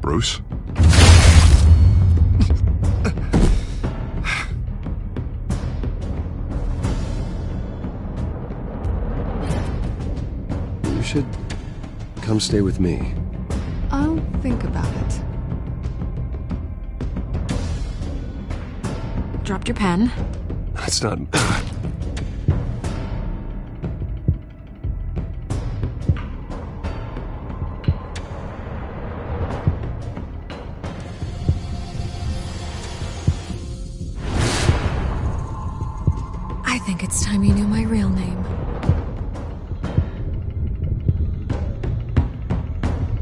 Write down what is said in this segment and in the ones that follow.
Bruce? You should come stay with me. I'll think about it. Dropped your pen. That's not... I think it's time you knew my real name.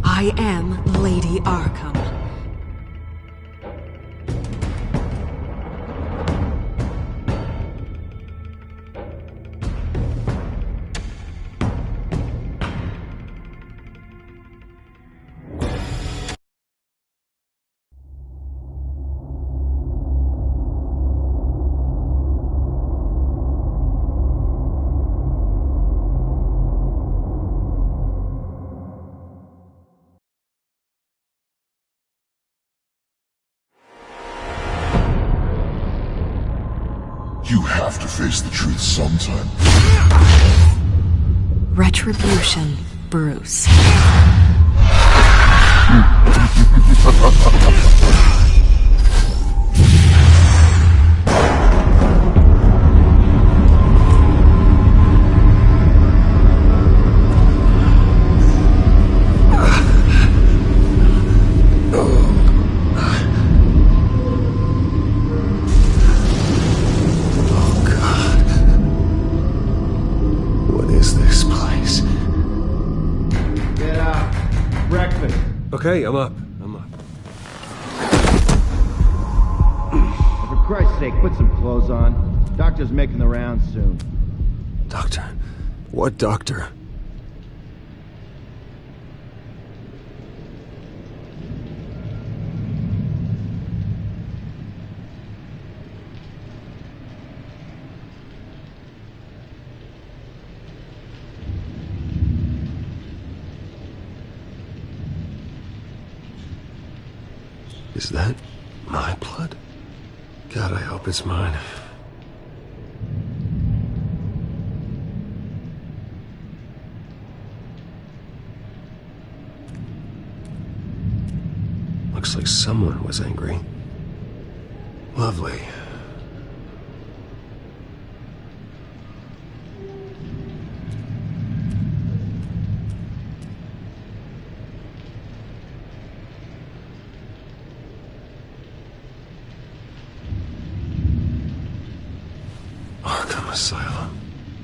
I am Lady Arkham. You have to face the truth sometime. Retribution, Bruce. Okay, I'm up. For Christ's sake, put some clothes on. Doctor's making the rounds soon. Doctor? What doctor? Is that my blood? God, I hope it's mine. Looks like someone was angry. Lovely. Arkham Asylum.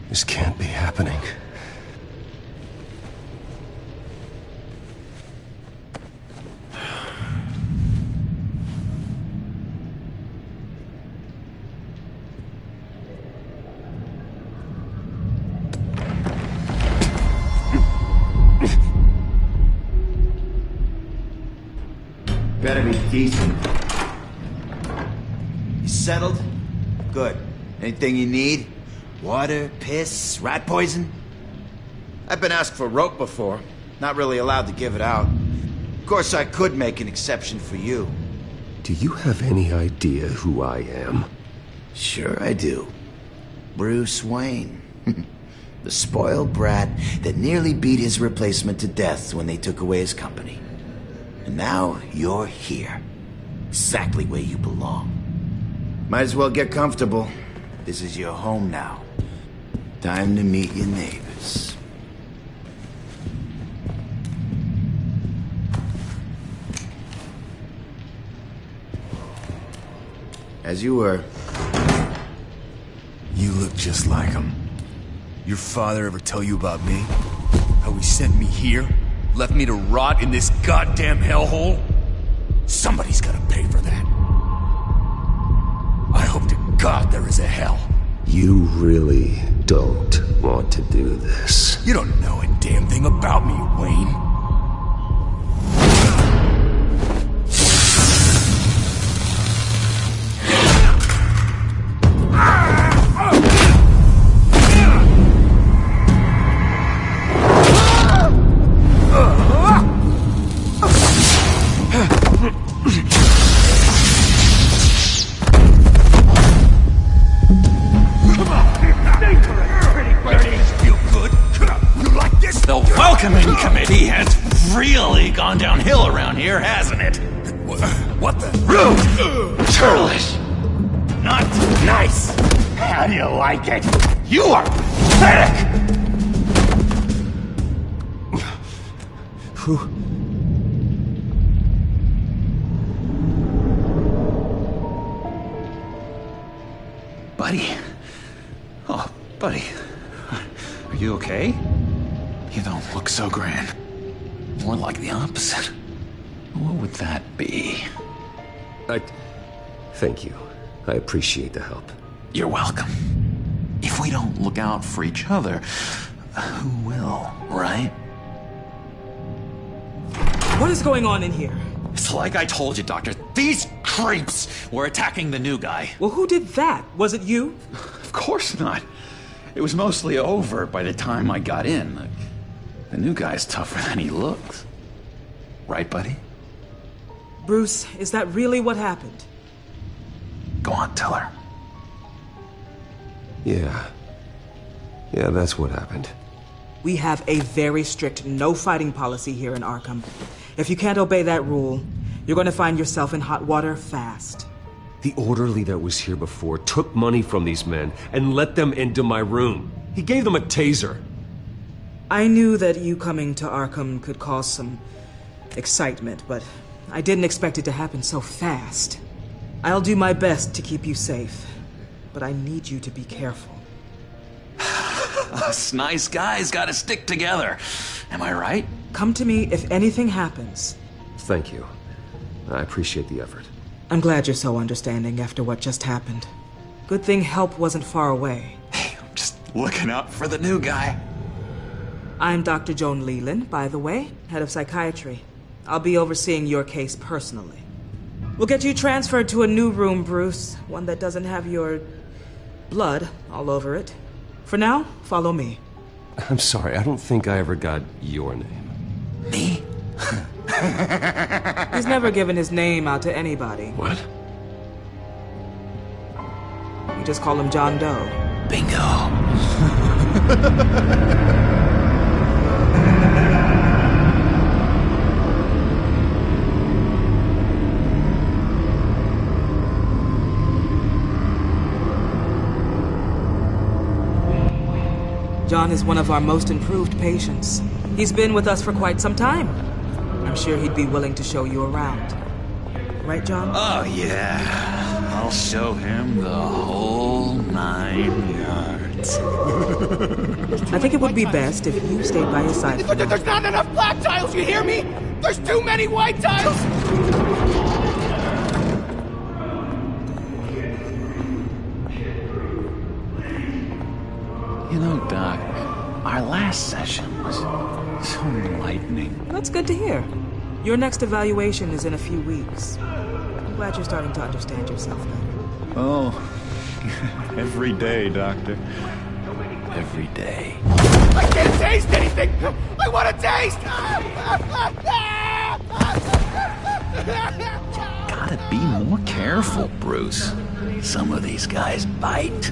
This can't be happening. Better be decent. You settled? Good. Anything you need? Water, piss, rat poison? I've been asked for rope before. Not really allowed to give it out. Of course, I could make an exception for you. Do you have any idea who I am? Sure I do. Bruce Wayne. The spoiled brat that nearly beat his replacement to death when they took away his company. And now you're here. Exactly where you belong. Might as well get comfortable. This is your home now. Time to meet your neighbors. As you were. You look just like him. Your father ever tell you about me? How he sent me here? Left me to rot in this goddamn hellhole? Somebody's gotta pay for that. I hope to God there is a hell. You really don't want to do this. You don't know a damn thing about me, Wayne. The welcoming committee has really gone downhill around here, hasn't it? What the? Rude! Churlish! Not nice! How do you like it? You are pathetic! Buddy. Oh, buddy. Are you okay? You don't look so grand. More like the opposite. What would that be? Thank you. I appreciate the help. You're welcome. If we don't look out for each other, who will, right? What is going on in here? It's like I told you, Doctor. These creeps were attacking the new guy. Well, who did that? Was it you? Of course not. It was mostly over by the time I got in. The new guy's tougher than he looks. Right, buddy? Bruce, is that really what happened? Go on, tell her. Yeah, that's what happened. We have a very strict no fighting policy here in Arkham. If you can't obey that rule, you're going to find yourself in hot water fast. The orderly that was here before took money from these men and let them into my room. He gave them a taser. I knew that you coming to Arkham could cause some excitement, but I didn't expect it to happen so fast. I'll do my best to keep you safe, but I need you to be careful. Us nice guys gotta stick together. Am I right? Come to me if anything happens. Thank you. I appreciate the effort. I'm glad you're so understanding after what just happened. Good thing help wasn't far away. Hey, I'm just looking out for the new guy. I'm Dr. Joan Leland, by the way, head of psychiatry. I'll be overseeing your case personally. We'll get you transferred to a new room, Bruce. One that doesn't have your blood all over it. For now, follow me. I'm sorry, I don't think I ever got your name. Me? He's never given his name out to anybody. What? You just call him John Doe. Bingo. John is one of our most improved patients. He's been with us for quite some time. I'm sure he'd be willing to show you around. Right, John? Oh, yeah. I'll show him the whole 9 yards. I think it would be best if you stayed by his side. There's not enough black tiles, you hear me? There's too many white tiles! You know, Doc, our last session was so enlightening. That's good to hear. Your next evaluation is in a few weeks. I'm glad you're starting to understand yourself better. Oh, every day, Doctor. Every day. I can't taste anything! I want to taste! Gotta be more careful, Bruce. Some of these guys bite.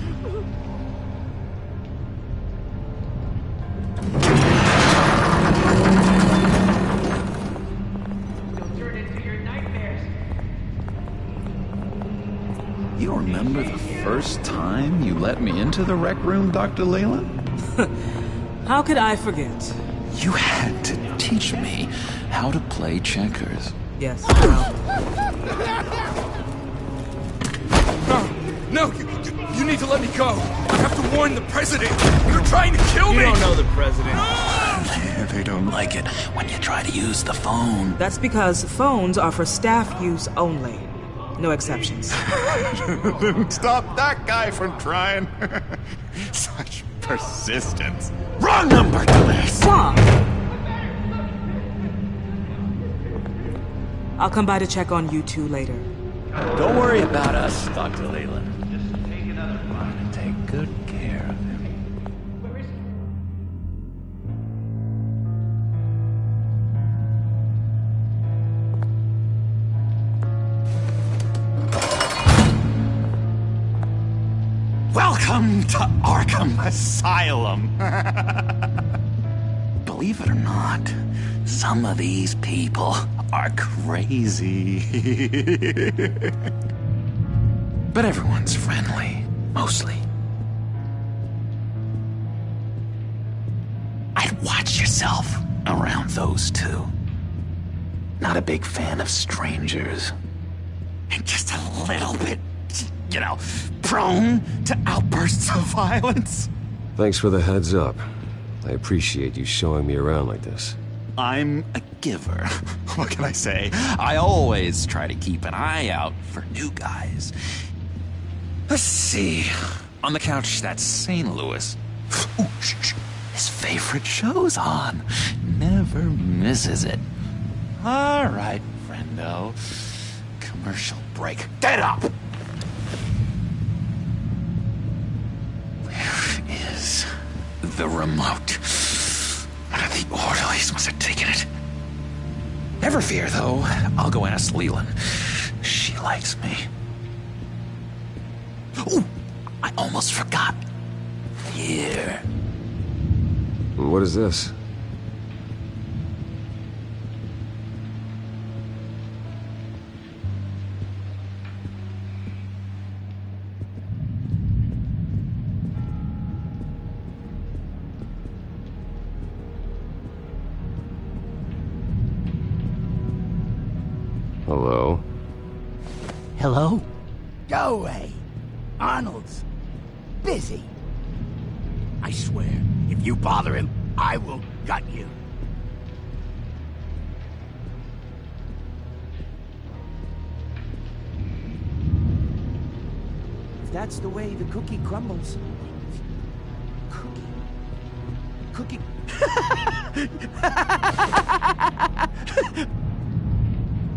You remember the first time you let me into the rec room, Dr. Leyland? How could I forget? You had to teach me how to play checkers. Yes, well, No, you need to let me go. I have to warn the president. You're trying to kill me. You don't know the president. Yeah, they don't like it when you try to use the phone. that's because phones are for staff use only. No exceptions. Stop that guy from trying. Such persistence. Wrong number to this. Stop! I'll come by to check on you two later. Don't worry about us, Dr. Leyland. Just take another run and take good care of him. Welcome to Arkham Asylum. Believe it or not, some of these people are crazy. But everyone's friendly, mostly. I'd watch yourself around those two. Not a big fan of strangers. And just a little bit, prone to outbursts of violence. Thanks for the heads up. I appreciate you showing me around like this. I'm a giver. What can I say? I always try to keep an eye out for new guys. Let's see. On the couch, that's St. Louis. Ooh, shh. His favorite show's on. Never misses it. All right, friendo. Commercial break. Get up! Where is the remote? One of the orderlies must have taken it. Never fear, though. I'll go ask Leland. She likes me. Ooh, I almost forgot. Here. What is this? Hello? Hello? Go away. Arnold's busy. I swear, if you bother him, I will gut you. If that's the way the cookie crumbles. Cookie.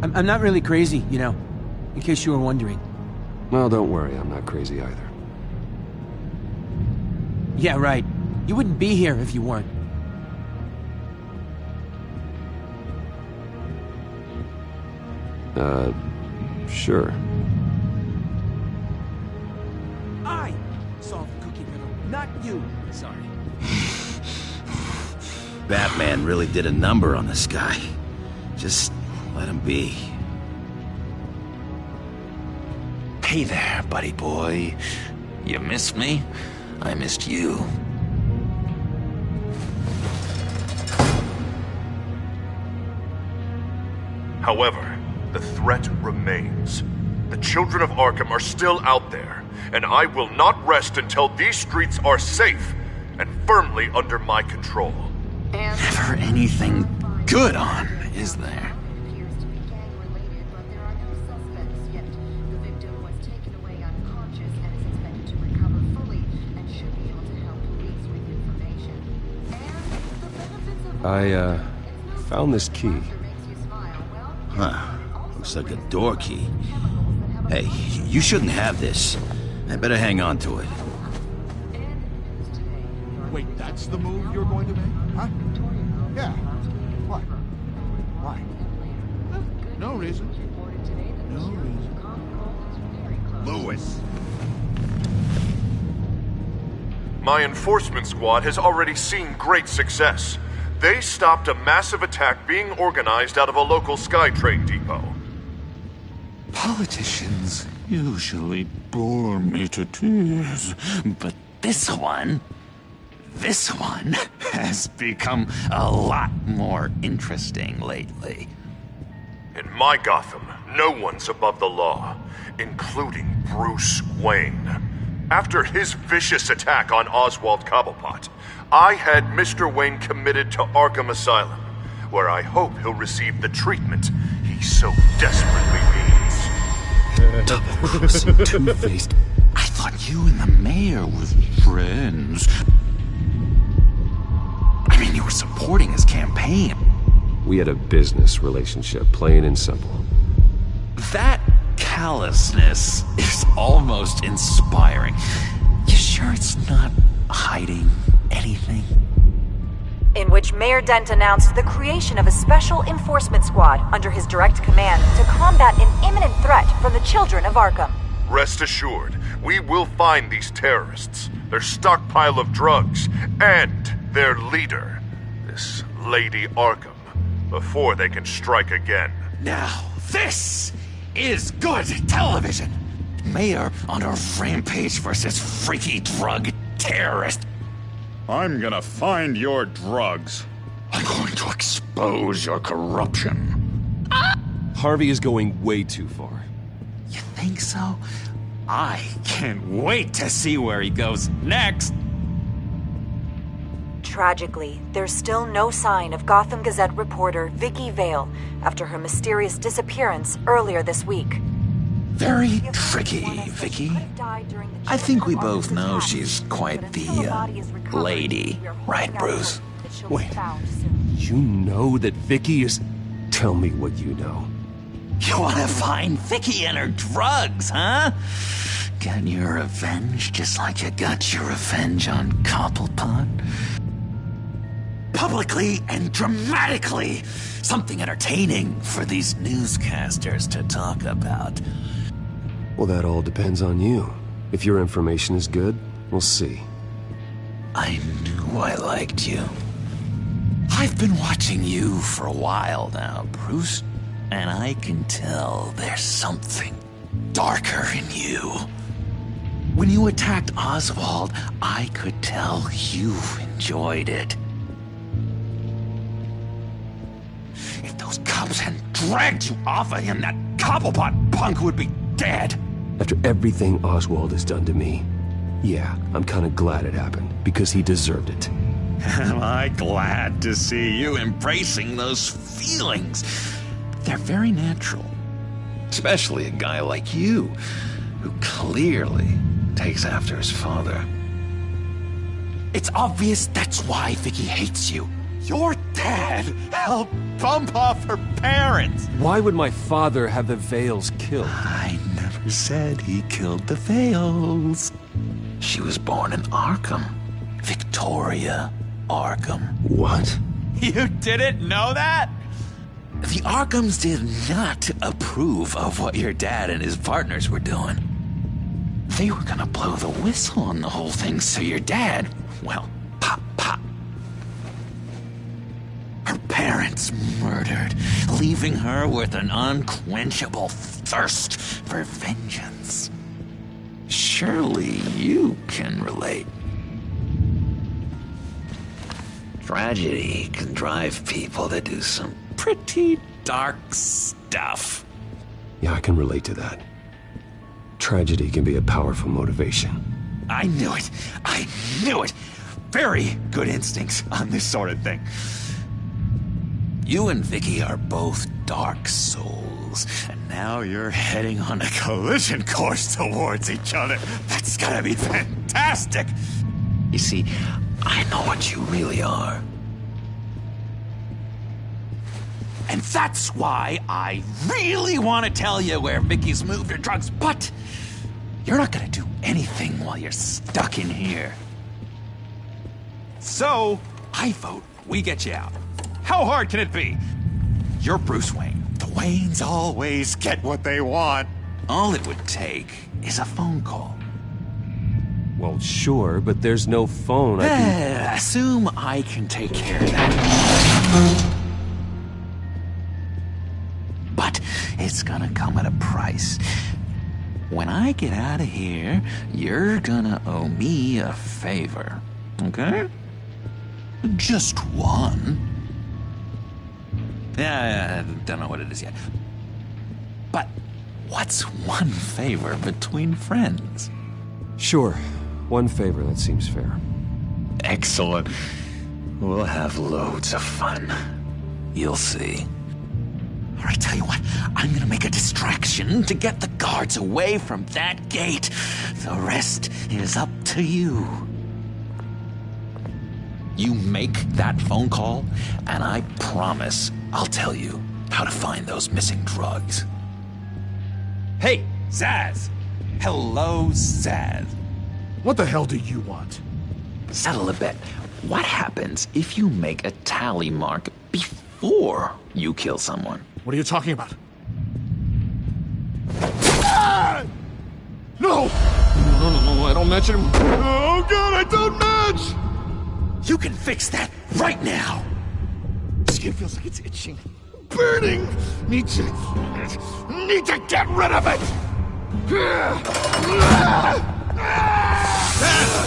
I'm not really crazy, in case you were wondering. Well, don't worry, I'm not crazy either. Yeah, right. You wouldn't be here if you weren't. Sure. I solved the cookie riddle, not you. Sorry. Batman really did a number on this guy. Just let him be. Hey there, buddy boy. You missed me? I missed you. However, the threat remains. The children of Arkham are still out there, and I will not rest until these streets are safe and firmly under my control. Never anything good on, is there? I, found this key. Huh. Looks like a door key. Hey, you shouldn't have this. I better hang on to it. Wait, that's the move you're going to make? Huh? Yeah. What? Why? No reason. No reason. Lewis. My enforcement squad has already seen great success. They stopped a massive attack being organized out of a local SkyTrain depot. Politicians usually bore me to tears, but this one has become a lot more interesting lately. In my Gotham, no one's above the law, including Bruce Wayne. After his vicious attack on Oswald Cobblepot, I had Mr. Wayne committed to Arkham Asylum, where I hope he'll receive the treatment he so desperately needs. Double-crossing, two-faced. I thought you and the mayor were friends. I mean, you were supporting his campaign. We had a business relationship, plain and simple. That callousness is almost inspiring. You sure it's not hiding anything? In which Mayor Dent announced the creation of a special enforcement squad under his direct command to combat an imminent threat from the children of Arkham. Rest assured, we will find these terrorists, their stockpile of drugs, and their leader, this Lady Arkham, before they can strike again. Now, this is good television. Mayor on a rampage versus freaky drug terrorist. I'm gonna find your drugs. I'm going to expose your corruption. Harvey is going way too far. You think so? I can't wait to see where he goes next. Tragically, there's still no sign of Gotham Gazette reporter Vicky Vale after her mysterious disappearance earlier this week. Very tricky, Vicky. I think we both know she's quite the, lady. Right, Bruce? Wait, you know that Vicky is... Tell me what you know. You want to find Vicky and her drugs, huh? Get your revenge just like you got your revenge on Cobblepot? Publicly and dramatically! Something entertaining for these newscasters to talk about. Well, that all depends on you. If your information is good, we'll see. I knew I liked you. I've been watching you for a while now, Bruce, and I can tell there's something darker in you. When you attacked Oswald, I could tell you enjoyed it. If those cops hadn't dragged you off of him, that Cobblepot punk would be dead. After everything Oswald has done to me, yeah, I'm kind of glad it happened, because he deserved it. Am I glad to see you embracing those feelings? They're very natural. Especially a guy like you, who clearly takes after his father. It's obvious that's why Vicky hates you. Your dad helped bump off her parents. Why would my father have the Vales killed? I never said he killed the Vales. She was born in Arkham. Victoria Arkham. What? You didn't know that? The Arkhams did not approve of what your dad and his partners were doing. They were gonna blow the whistle on the whole thing, so your dad, well, pop. Her parents murdered, leaving her with an unquenchable thirst for vengeance. Surely you can relate. Tragedy can drive people to do some pretty dark stuff. Yeah, I can relate to that. Tragedy can be a powerful motivation. I knew it. I knew it. Very good instincts on this sort of thing. You and Vicky are both dark souls, and now you're heading on a collision course towards each other. That's gonna be fantastic! You see, I know what you really are. And that's why I really want to tell you where Vicky's moved her drugs, but you're not gonna do anything while you're stuck in here. So, I vote we get you out. How hard can it be? You're Bruce Wayne. The Waynes always get what they want. All it would take is a phone call. Well, sure, but there's no phone. Assume I can take care of that. But it's gonna come at a price. When I get out of here, you're gonna owe me a favor. Okay? Just one. Yeah, I don't know what it is yet. But what's one favor between friends? Sure. One favor, that seems fair. Excellent. We'll have loads of fun. You'll see. All right, tell you what. I'm gonna make a distraction to get the guards away from that gate. The rest is up to you. You make that phone call, and I promise I'll tell you how to find those missing drugs. Hey, Zaz! Hello, Zaz. What the hell do you want? Settle a bet. What happens if you make a tally mark before you kill someone? What are you talking about? don't mention him. Oh god, I don't match! You can fix that right now! Skin feels like it's itching. Burning! Need to get rid of it!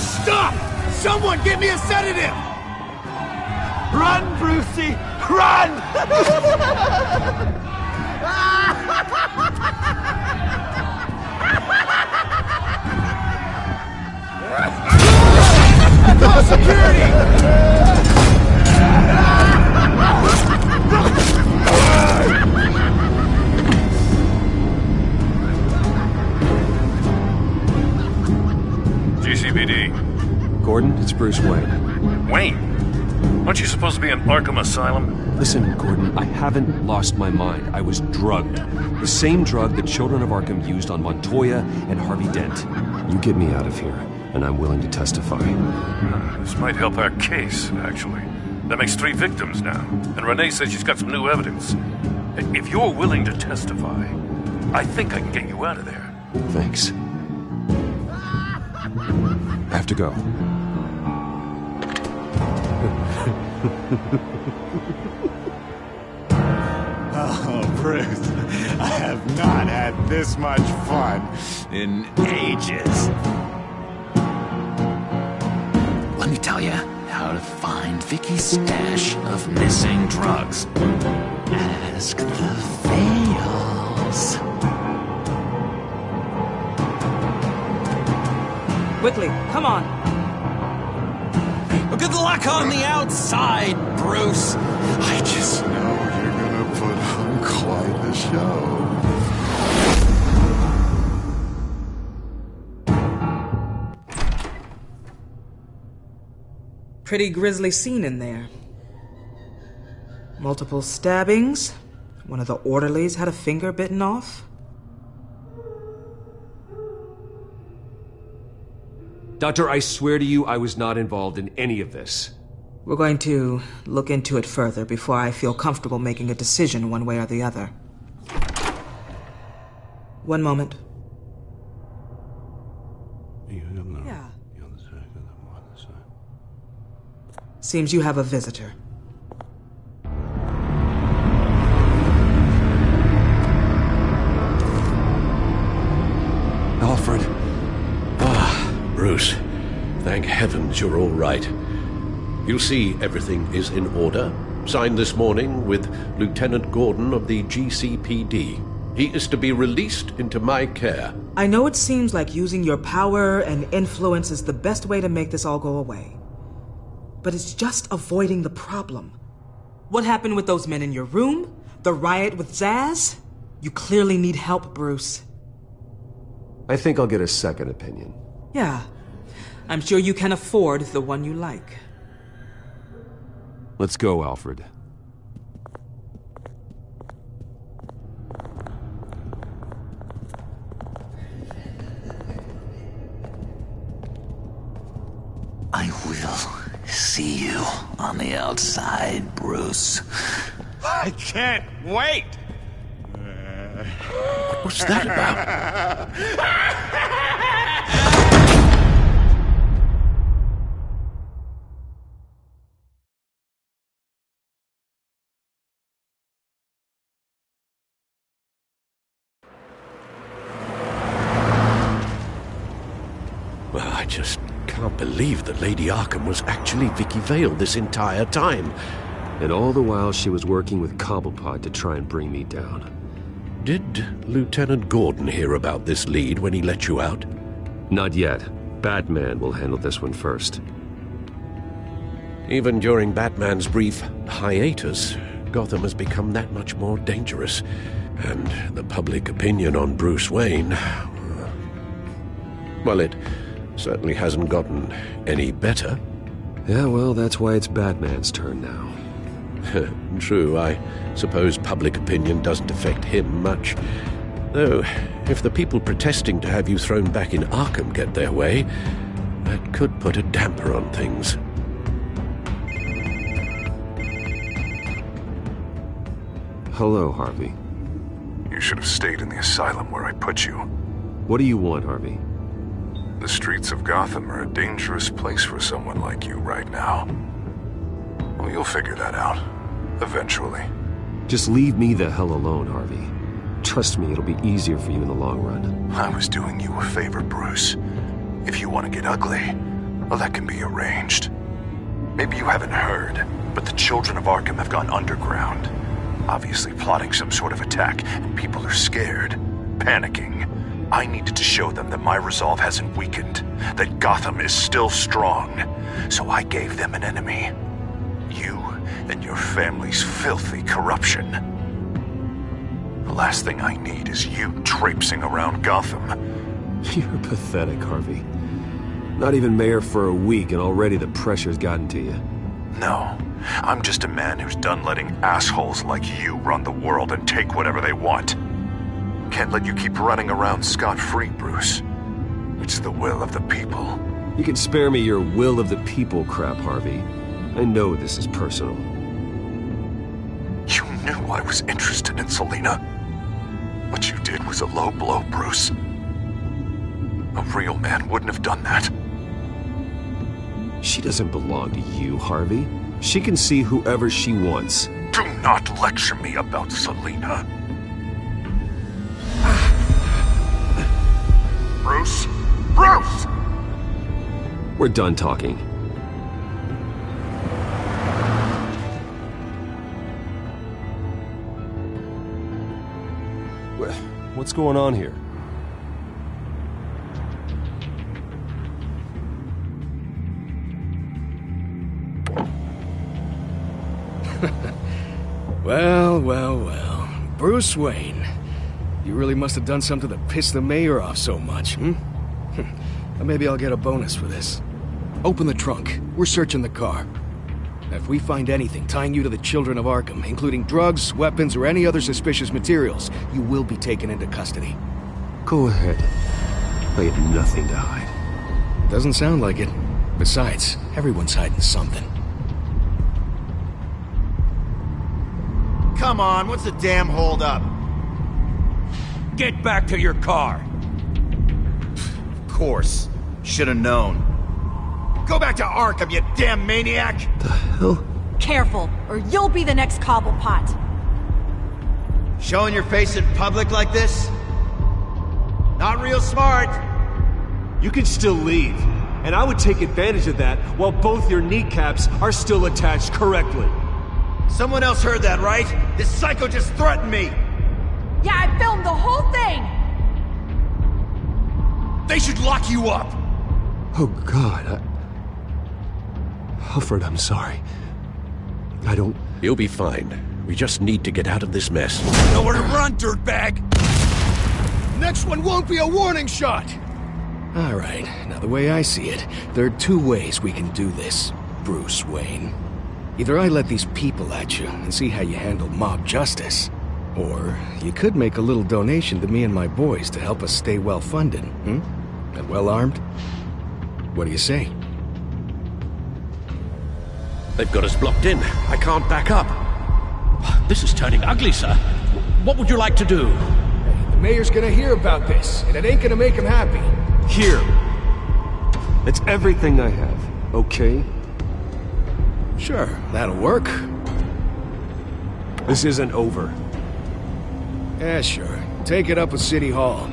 Stop! Someone give me a sedative! Run, Brucey! Run! Call security! GCPD. Gordon, it's Bruce Wayne. Wayne? Aren't you supposed to be in Arkham Asylum? Listen, Gordon, I haven't lost my mind. I was drugged. The same drug the children of Arkham used on Montoya and Harvey Dent. You get me out of here, and I'm willing to testify. This might help our case, actually. That makes 3 victims now, and Renee says she's got some new evidence. If you're willing to testify, I think I can get you out of there. Thanks. I have to go. Oh, Bruce, I have not had this much fun in ages. Let me tell you how to find Vicky's stash of missing drugs. Ask the Vales. Quickly, come on. Well, good luck on the outside, Bruce. I just know you're gonna put on quite the show. Pretty grisly scene in there. Multiple stabbings. One of the orderlies had a finger bitten off. Doctor, I swear to you, I was not involved in any of this. We're going to look into it further before I feel comfortable making a decision one way or the other. One moment. Yeah. Seems you have a visitor. Alfred. Bruce, thank heavens you're all right. You'll see everything is in order. Signed this morning with Lieutenant Gordon of the GCPD. He is to be released into my care. I know it seems like using your power and influence is the best way to make this all go away. But it's just avoiding the problem. What happened with those men in your room? The riot with Zaz? You clearly need help, Bruce. I think I'll get a second opinion. Yeah. I'm sure you can afford the one you like. Let's go, Alfred. I will see you on the outside, Bruce. I can't wait! What's that about? Well, I just can't believe that Lady Arkham was actually Vicky Vale this entire time. And all the while she was working with Cobblepot to try and bring me down. Did Lieutenant Gordon hear about this lead when he let you out? Not yet. Batman will handle this one first. Even during Batman's brief hiatus, Gotham has become that much more dangerous. And the public opinion on Bruce Wayne... well, it certainly hasn't gotten any better. Yeah, well, that's why it's Batman's turn now. True, I suppose public opinion doesn't affect him much. Though, if the people protesting to have you thrown back in Arkham get their way, that could put a damper on things. Hello, Harvey. You should have stayed in the asylum where I put you. What do you want, Harvey? The streets of Gotham are a dangerous place for someone like you right now. Well, you'll figure that out. Eventually. Just leave me the hell alone, Harvey. Trust me, it'll be easier for you in the long run. I was doing you a favor, Bruce. If you want to get ugly, well, that can be arranged. Maybe you haven't heard, but the children of Arkham have gone underground. Obviously plotting some sort of attack, and people are scared, panicking. I needed to show them that my resolve hasn't weakened, that Gotham is still strong. So I gave them an enemy. You and your family's filthy corruption. The last thing I need is you traipsing around Gotham. You're pathetic, Harvey. Not even mayor for a week and already the pressure's gotten to you. No, I'm just a man who's done letting assholes like you run the world and take whatever they want. Can't let you keep running around scot-free, Bruce. It's the will of the people. You can spare me your will of the people crap, Harvey. I know this is personal. You knew I was interested in Selina. What you did was a low blow, Bruce. A real man wouldn't have done that. She doesn't belong to you, Harvey. She can see whoever she wants. Do not lecture me about Selina. Bruce? Bruce! We're done talking. What's going on here? Well. Bruce Wayne. You really must have done something to piss the mayor off so much, hmm? Maybe I'll get a bonus for this. Open the trunk. We're searching the car. If we find anything tying you to the children of Arkham, including drugs, weapons, or any other suspicious materials, you will be taken into custody. Go ahead. I have nothing to hide. Doesn't sound like it. Besides, everyone's hiding something. Come on, what's the damn holdup? Get back to your car. Of course. Should've known. Go back to Arkham, you damn maniac! The hell? Careful, or you'll be the next Cobblepot. Showing your face in public like this? Not real smart. You can still leave, and I would take advantage of that while both your kneecaps are still attached correctly. Someone else heard that, right? This psycho just threatened me! Yeah, I filmed the whole thing! They should lock you up! Oh, God, Alfred, I'm sorry. I don't... You'll be fine. We just need to get out of this mess. Nowhere to run, dirtbag! Next one won't be a warning shot! All right, now the way I see it, there are two ways we can do this, Bruce Wayne. Either I let these people at you and see how you handle mob justice, or you could make a little donation to me and my boys to help us stay well-funded, and well-armed. What do you say? They've got us blocked in. I can't back up. This is turning ugly, sir. What would you like to do? The mayor's gonna hear about this, and it ain't gonna make him happy. Here. It's everything I have, okay? Sure, that'll work. This isn't over. Yeah, sure. Take it up with City Hall.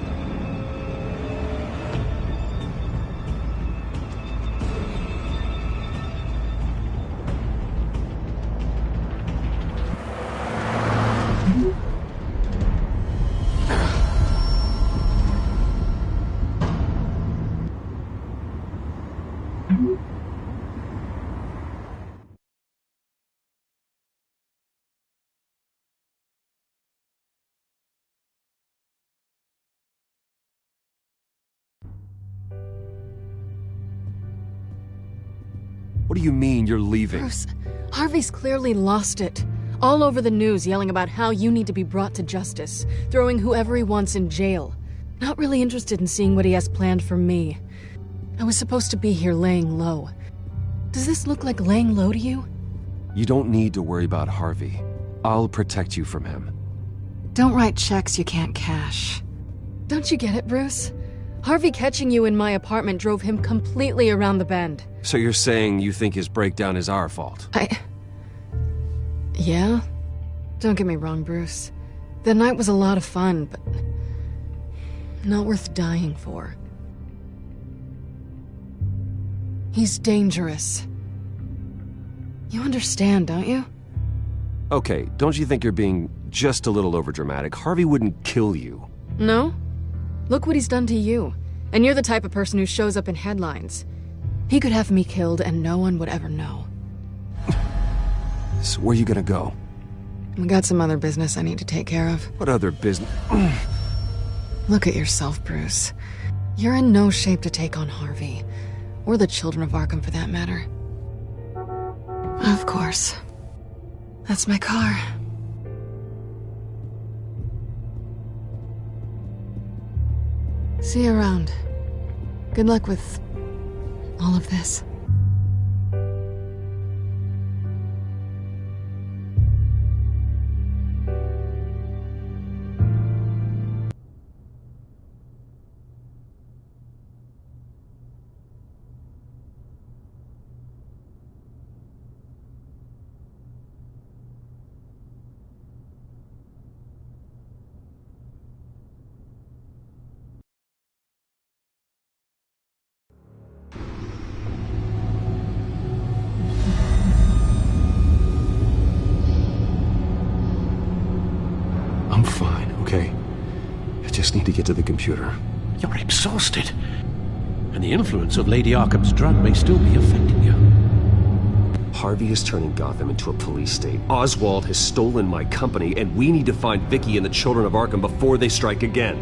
What do you mean you're leaving? Bruce, Harvey's clearly lost it. All over the news yelling about how you need to be brought to justice, throwing whoever he wants in jail. Not really interested in seeing what he has planned for me. I was supposed to be here laying low. Does this look like laying low to you? You don't need to worry about Harvey. I'll protect you from him. Don't write checks you can't cash. Don't you get it, Bruce? Harvey catching you in my apartment drove him completely around the bend. So you're saying you think his breakdown is our fault? Yeah? Don't get me wrong, Bruce. The night was a lot of fun, but not worth dying for. He's dangerous. You understand, don't you? Okay, don't you think you're being just a little overdramatic? Harvey wouldn't kill you. No? Look what he's done to you. And you're the type of person who shows up in headlines. He could have me killed and no one would ever know. So where are you gonna go? We got some other business I need to take care of. What other business? Look at yourself, Bruce. You're in no shape to take on Harvey. Or the children of Arkham, for that matter. Of course. That's my car. See you around. Good luck with all of this. I'm fine, okay? I just need to get to the computer. You're exhausted. And the influence of Lady Arkham's drug may still be affecting you. Harvey is turning Gotham into a police state. Oswald has stolen my company, and we need to find Vicky and the children of Arkham before they strike again.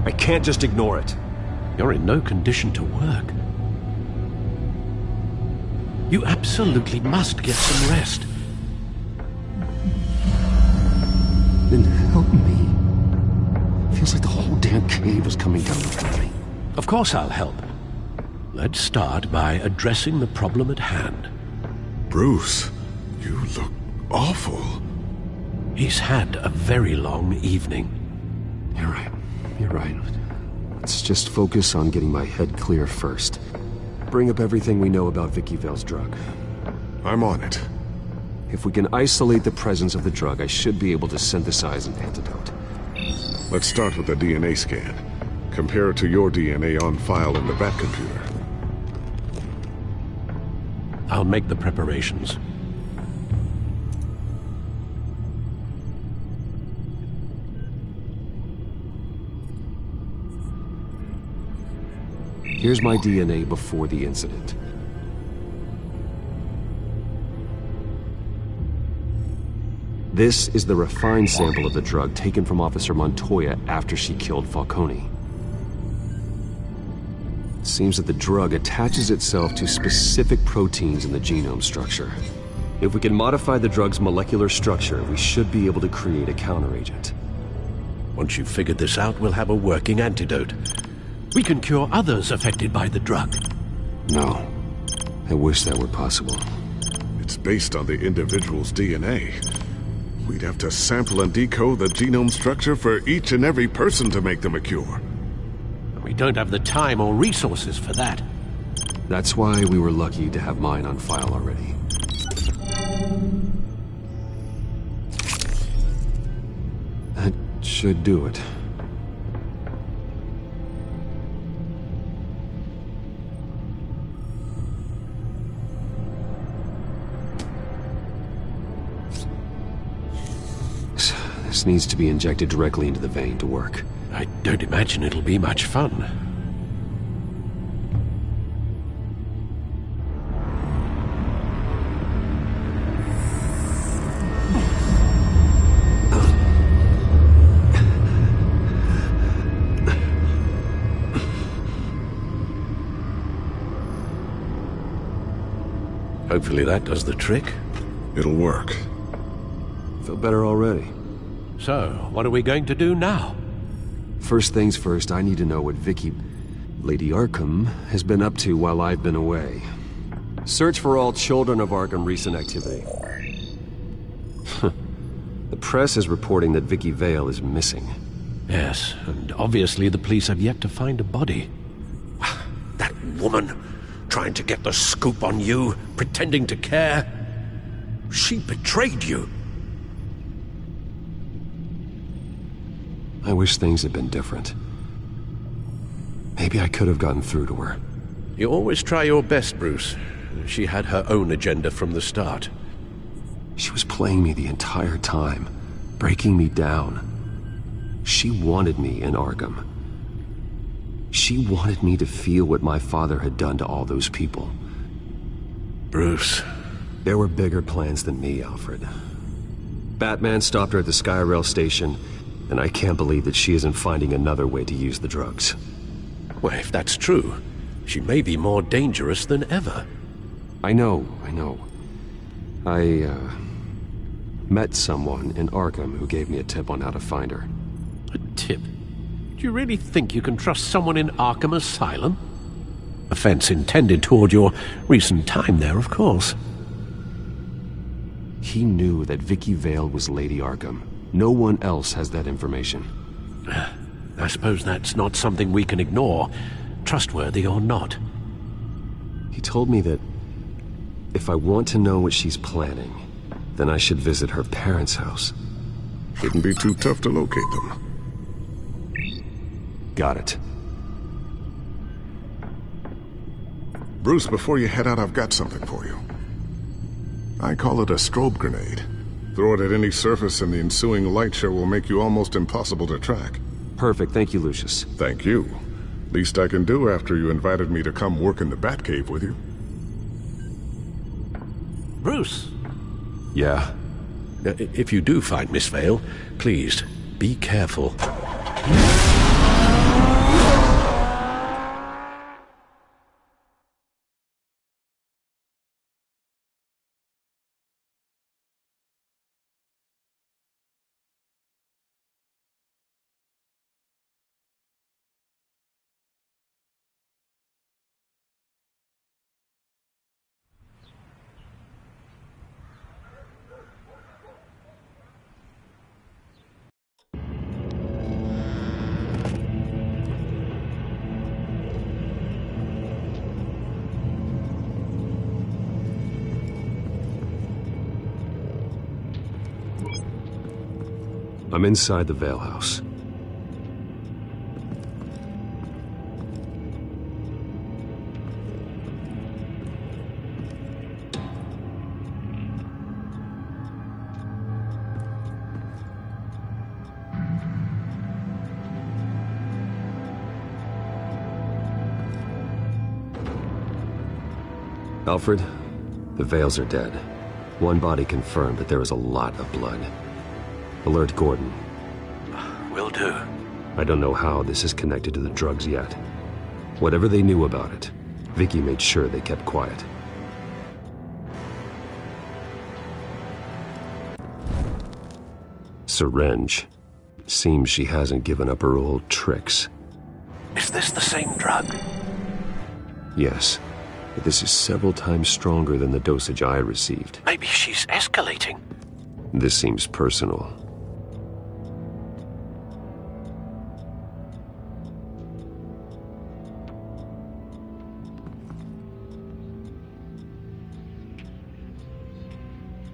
I can't just ignore it. You're in no condition to work. You absolutely must get some rest. Then help me. Feels like the whole damn cave is coming down upon me. Of course I'll help. Let's start by addressing the problem at hand. Bruce, you look awful. He's had a very long evening. You're right. You're right. Let's just focus on getting my head clear first. Bring up everything we know about Vicky Vale's drug. I'm on it. If we can isolate the presence of the drug, I should be able to synthesize an antidote. Let's start with a DNA scan. Compare it to your DNA on file in the Bat computer. I'll make the preparations. Here's my DNA before the incident. This is the refined sample of the drug taken from Officer Montoya after she killed Falcone. It seems that the drug attaches itself to specific proteins in the genome structure. If we can modify the drug's molecular structure, we should be able to create a counteragent. Once you've figured this out, we'll have a working antidote. We can cure others affected by the drug. No. I wish that were possible. It's based on the individual's DNA. We'd have to sample and decode the genome structure for each and every person to make them a cure. We don't have the time or resources for that. That's why we were lucky to have mine on file already. That should do it. This needs to be injected directly into the vein to work. I don't imagine it'll be much fun. Hopefully that does the trick. It'll work. Feel better already. So, what are we going to do now? First things first, I need to know what Vicky, Lady Arkham, has been up to while I've been away. Search for all children of Arkham recent activity. The press is reporting that Vicky Vale is missing. Yes, and obviously the police have yet to find a body. That woman, trying to get the scoop on you, pretending to care. She betrayed you. I wish things had been different. Maybe I could have gotten through to her. You always try your best, Bruce. She had her own agenda from the start. She was playing me the entire time, breaking me down. She wanted me in Arkham. She wanted me to feel what my father had done to all those people. Bruce. There were bigger plans than me, Alfred. Batman stopped her at the Skyrail station, and I can't believe that she isn't finding another way to use the drugs. Well, if that's true, she may be more dangerous than ever. I know. I met someone in Arkham who gave me a tip on how to find her. A tip? Do you really think you can trust someone in Arkham Asylum? Offense intended toward your recent time there, of course. He knew that Vicky Vale was Lady Arkham. No one else has that information. I suppose that's not something we can ignore, trustworthy or not. He told me that if I want to know what she's planning, then I should visit her parents' house. Shouldn't be too tough to locate them. Got it. Bruce, before you head out, I've got something for you. I call it a strobe grenade. Throw it at any surface and the ensuing light show will make you almost impossible to track. Perfect, thank you, Lucius. Thank you. Least I can do after you invited me to come work in the Batcave with you. Bruce! Yeah? If you do find Miss Vale, please, be careful. I'm inside the Vale house. Alfred, the Vales are dead. One body confirmed, but there is a lot of blood. Alert Gordon. Will do. I don't know how this is connected to the drugs yet. Whatever they knew about it, Vicky made sure they kept quiet. Syringe. Seems she hasn't given up her old tricks. Is this the same drug? Yes, but this is several times stronger than the dosage I received. Maybe she's escalating. This seems personal.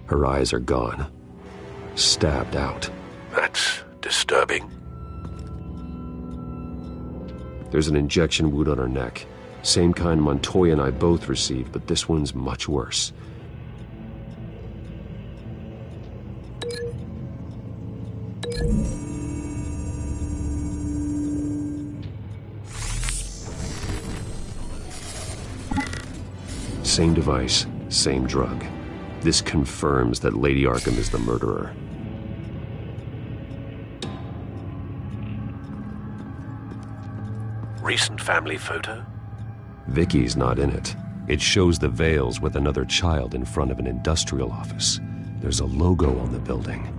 Her eyes are gone. Stabbed out. That's disturbing. There's an injection wound on her neck. Same kind Montoya and I both received, but this one's much worse. Same device, same drug. This confirms that Lady Arkham is the murderer. Recent family photo? Vicky's not in it. It shows the Vales with another child in front of an industrial office. There's a logo on the building.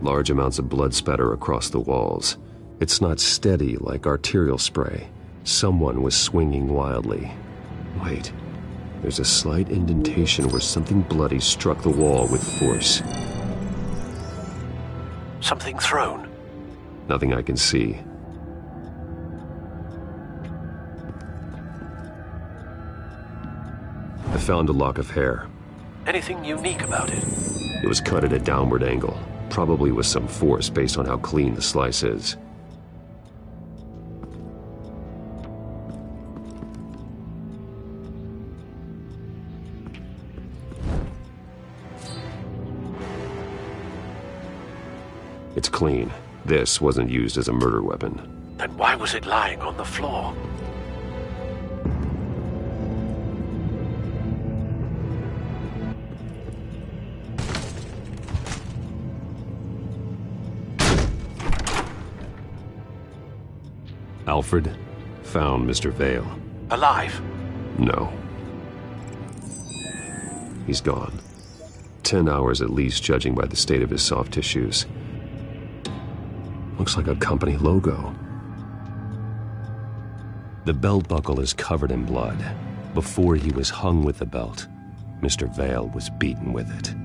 Large amounts of blood spatter across the walls. It's not steady like arterial spray. Someone was swinging wildly. Wait, There's a slight indentation where something bloody struck the wall with force. Something thrown? Nothing I can see. I found a lock of hair. Anything unique about it? It was cut at a downward angle, probably with some force based on how clean the slice is. It's clean. This wasn't used as a murder weapon. Then why was it lying on the floor? Alfred found Mr. Vale. Alive? No. He's gone. 10 hours at least, judging by the state of his soft tissues. Looks like a company logo. The belt buckle is covered in blood. Before he was hung with the belt, Mr. Vale was beaten with it.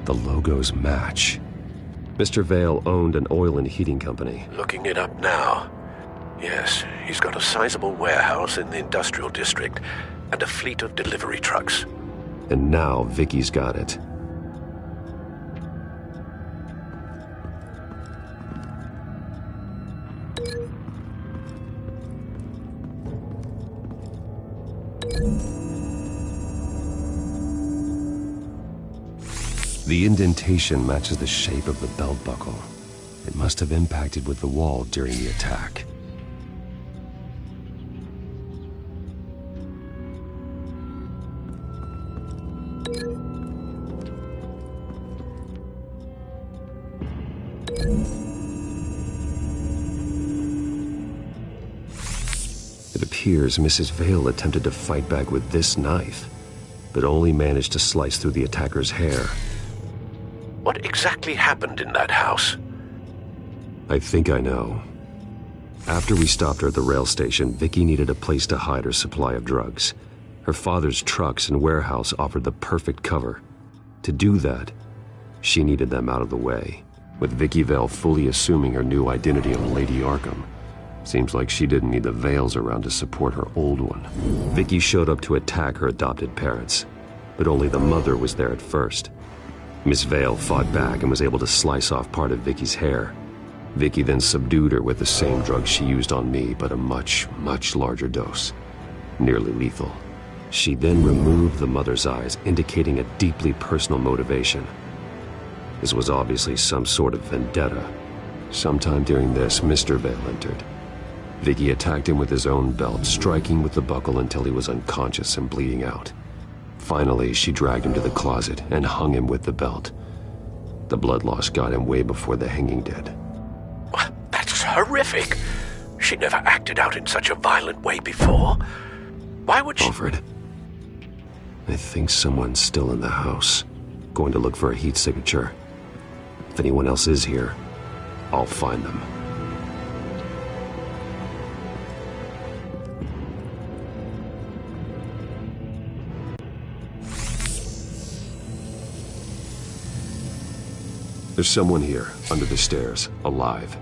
The logos match. Mr. Vale owned an oil and heating company. Looking it up now. Yes, he's got a sizable warehouse in the industrial district and a fleet of delivery trucks. And now Vicky's got it. The indentation matches the shape of the belt buckle. It must have impacted with the wall during the attack. It appears Mrs. Vale attempted to fight back with this knife, but only managed to slice through the attacker's hair. What exactly happened in that house? I think I know. After we stopped her at the rail station, Vicky needed a place to hide her supply of drugs. Her father's trucks and warehouse offered the perfect cover. To do that, she needed them out of the way, with Vicky Vale fully assuming her new identity of Lady Arkham. Seems like she didn't need the Vales around to support her old one. Vicky showed up to attack her adopted parents, but only the mother was there at first. Miss Vale fought back and was able to slice off part of Vicky's hair. Vicky then subdued her with the same drug she used on me, but a much, much larger dose. Nearly lethal. She then removed the mother's eyes, indicating a deeply personal motivation. This was obviously some sort of vendetta. Sometime during this, Mr. Vale entered. Vicky attacked him with his own belt, striking with the buckle until he was unconscious and bleeding out. Finally, she dragged him to the closet and hung him with the belt. The blood loss got him way before the hanging did. That's horrific. She never acted out in such a violent way before. Why would she... Alfred, I think someone's still in the house. Going to look for a heat signature. If anyone else is here, I'll find them. There's someone here, under the stairs, alive.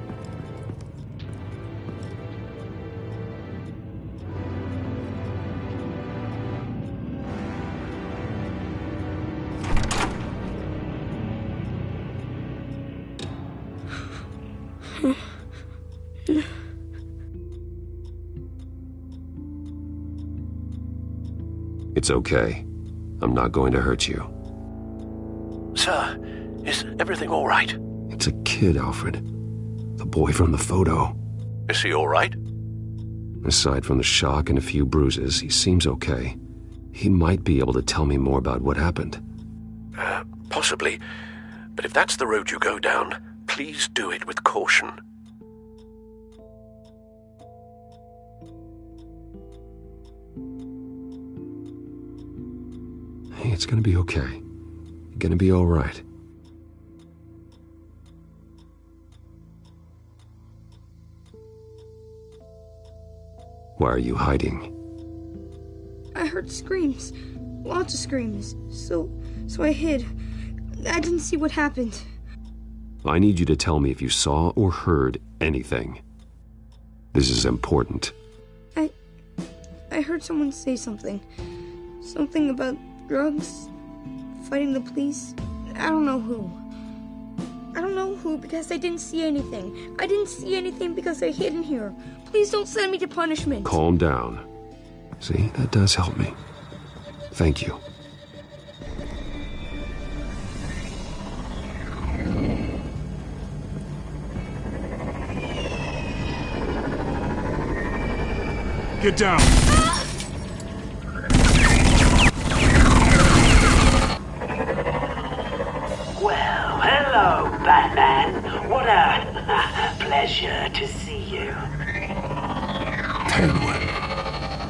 It's okay. I'm not going to hurt you. Sir, is everything all right? It's a kid, Alfred. The boy from the photo. Is he all right? Aside from the shock and a few bruises, he seems okay. He might be able to tell me more about what happened. Possibly. But if that's the road you go down, please do it with caution. it's gonna be okay. You're gonna be all right. Why are you hiding? I heard screams. Lots of screams. So I hid. I didn't see what happened. I need you to tell me if you saw or heard anything. This is important. I heard someone say something. Something about drugs, fighting the police. I don't know who. I don't know who because I didn't see anything. I didn't see anything because I hid in here. Please don't send me to punishment. Calm down. See, that does help me. Thank you. Get down! Well, hello, Batman. What a pleasure to see you.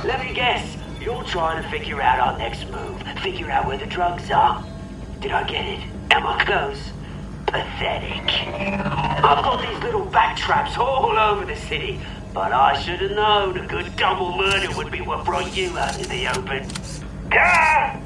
Let me guess, you're trying to figure out our next move. Figure out where the drugs are. Did I get it? Am I close? Pathetic. I've got these little bat traps all over the city, but I should have known a good double murder would be what brought you out in the open. Ah!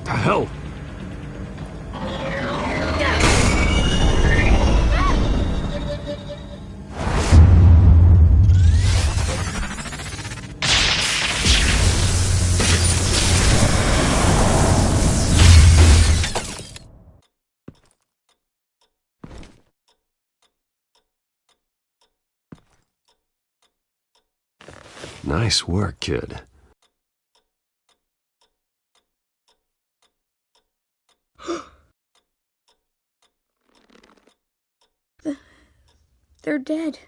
The hell? Nice work, kid. They're dead.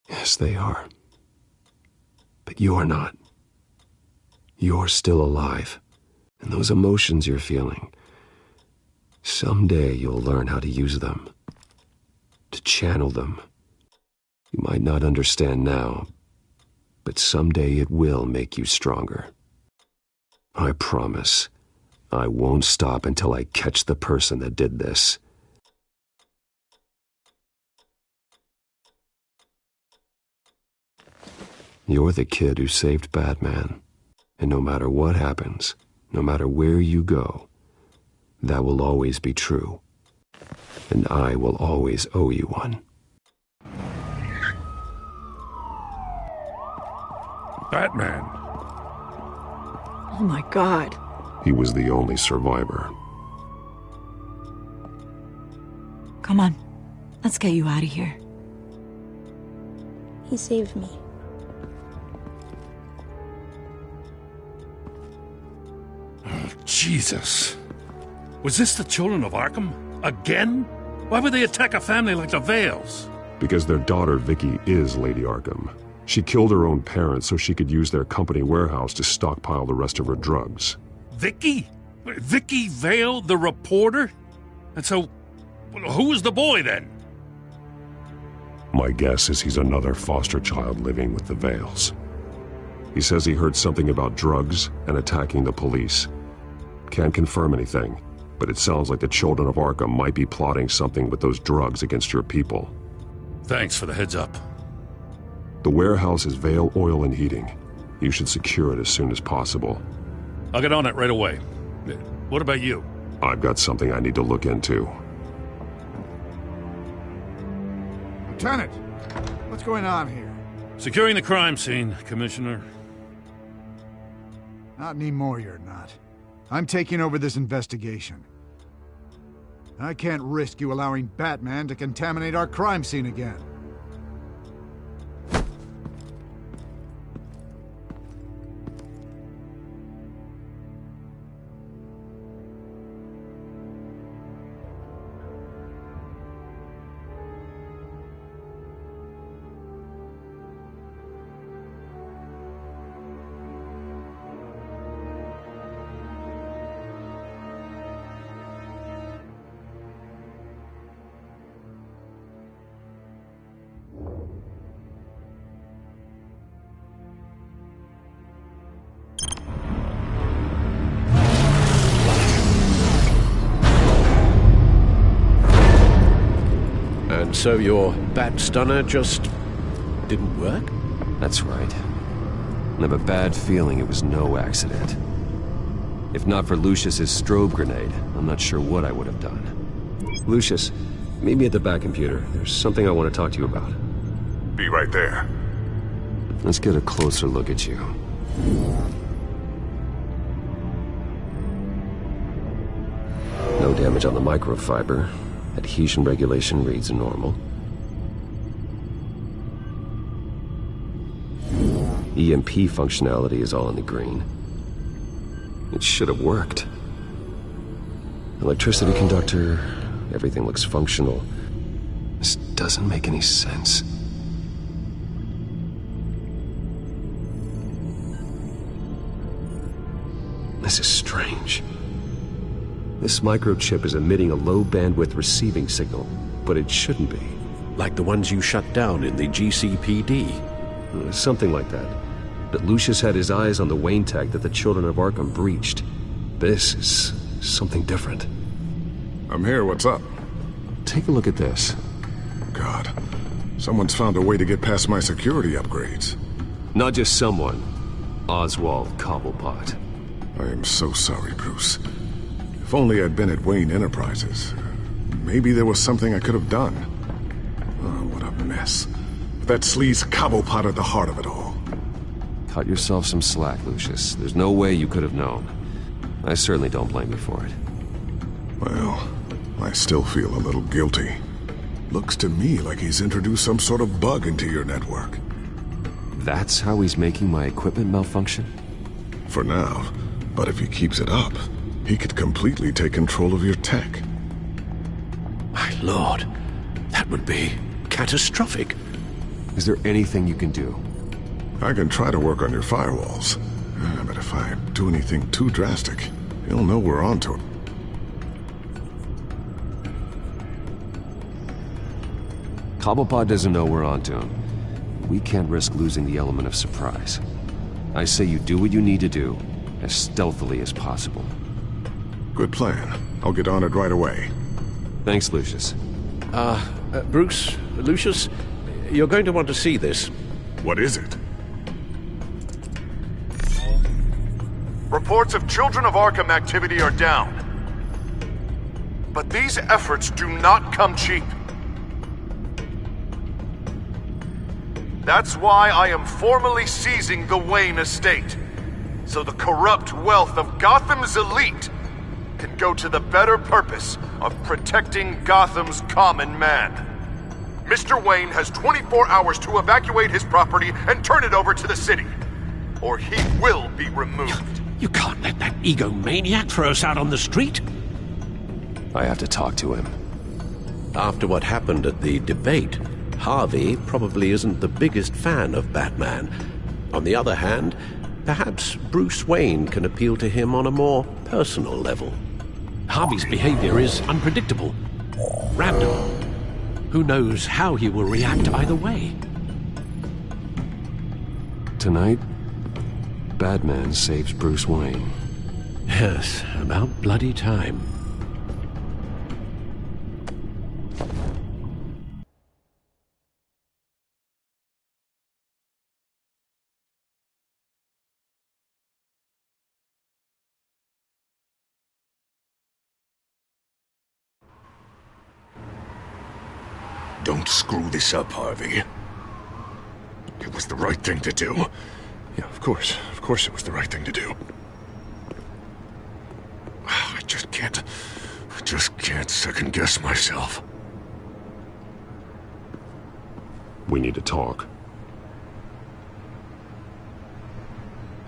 Yes, they are. But you're not. You're still alive. And those emotions you're feeling, someday you'll learn how to use them. To channel them. You might not understand now, but someday it will make you stronger. I promise. I won't stop until I catch the person that did this. You're the kid who saved Batman. And no matter what happens, no matter where you go, that will always be true. And I will always owe you one. Batman. Oh my God. He was the only survivor. Come on. Let's get you out of here. He saved me. Oh, Jesus. Was this the children of Arkham? Again? Why would they attack a family like the Vales? Because their daughter, Vicky, is Lady Arkham. She killed her own parents so she could use their company warehouse to stockpile the rest of her drugs. Vicky? Vicky Vale, the reporter? And so, who was the boy then? My guess is he's another foster child living with the Vales. He says he heard something about drugs and attacking the police. Can't confirm anything, but it sounds like the children of Arkham might be plotting something with those drugs against your people. Thanks for the heads up. The warehouse is Vale Oil and Heating. You should secure it as soon as possible. I'll get on it right away. What about you? I've got something I need to look into. Lieutenant, what's going on here? Securing the crime scene, Commissioner. Not anymore, you're not. I'm taking over this investigation. I can't risk you allowing Batman to contaminate our crime scene again. So your bat stunner just didn't work? That's right. I have a bad feeling it was no accident. If not for Lucius's strobe grenade, I'm not sure what I would have done. Lucius, meet me at the back computer. There's something I want to talk to you about. Be right there. Let's get a closer look at you. No damage on the microfiber. Adhesion regulation reads normal. EMP functionality is all in the green. It should have worked. Electricity conductor, everything looks functional. This doesn't make any sense. This is strange. This microchip is emitting a low-bandwidth receiving signal, but it shouldn't be. Like the ones you shut down in the GCPD? Something like that. But Lucius had his eyes on the Wayne tag that the Children of Arkham breached. This is something different. I'm here, what's up? Take a look at this. God, someone's found a way to get past my security upgrades. Not just someone. Oswald Cobblepot. I am so sorry, Bruce. If only I'd been at Wayne Enterprises. Maybe there was something I could have done. Oh, what a mess. With that sleaze Cobblepot at the heart of it all. Cut yourself some slack, Lucius. There's no way you could have known. I certainly don't blame you for it. Well, I still feel a little guilty. Looks to me like he's introduced some sort of bug into your network. That's how he's making my equipment malfunction? For now. But if he keeps it up, he could completely take control of your tech. My lord, that would be catastrophic. Is there anything you can do? I can try to work on your firewalls. But if I do anything too drastic, he'll know we're onto it. Cobblepot doesn't know we're onto him. We can't risk losing the element of surprise. I say you do what you need to do, as stealthily as possible. Good plan. I'll get on it right away. Thanks, Lucius. Bruce, Lucius, you're going to want to see this. What is it? Reports of Children of Arkham activity are down. But these efforts do not come cheap. That's why I am formally seizing the Wayne estate, so the corrupt wealth of Gotham's elite can go to the better purpose of protecting Gotham's common man. Mr. Wayne has 24 hours to evacuate his property and turn it over to the city, or he will be removed. You can't let that egomaniac throw us out on the street. I have to talk to him. After what happened at the debate, Harvey probably isn't the biggest fan of Batman. On the other hand, perhaps Bruce Wayne can appeal to him on a more personal level. Harvey's behavior is unpredictable, random. Who knows how he will react either way? Tonight, Batman saves Bruce Wayne. Yes, about bloody time. Don't screw this up, Harvey. It was the right thing to do. Yeah, of course it was the right thing to do. I just can't second guess myself. We need to talk.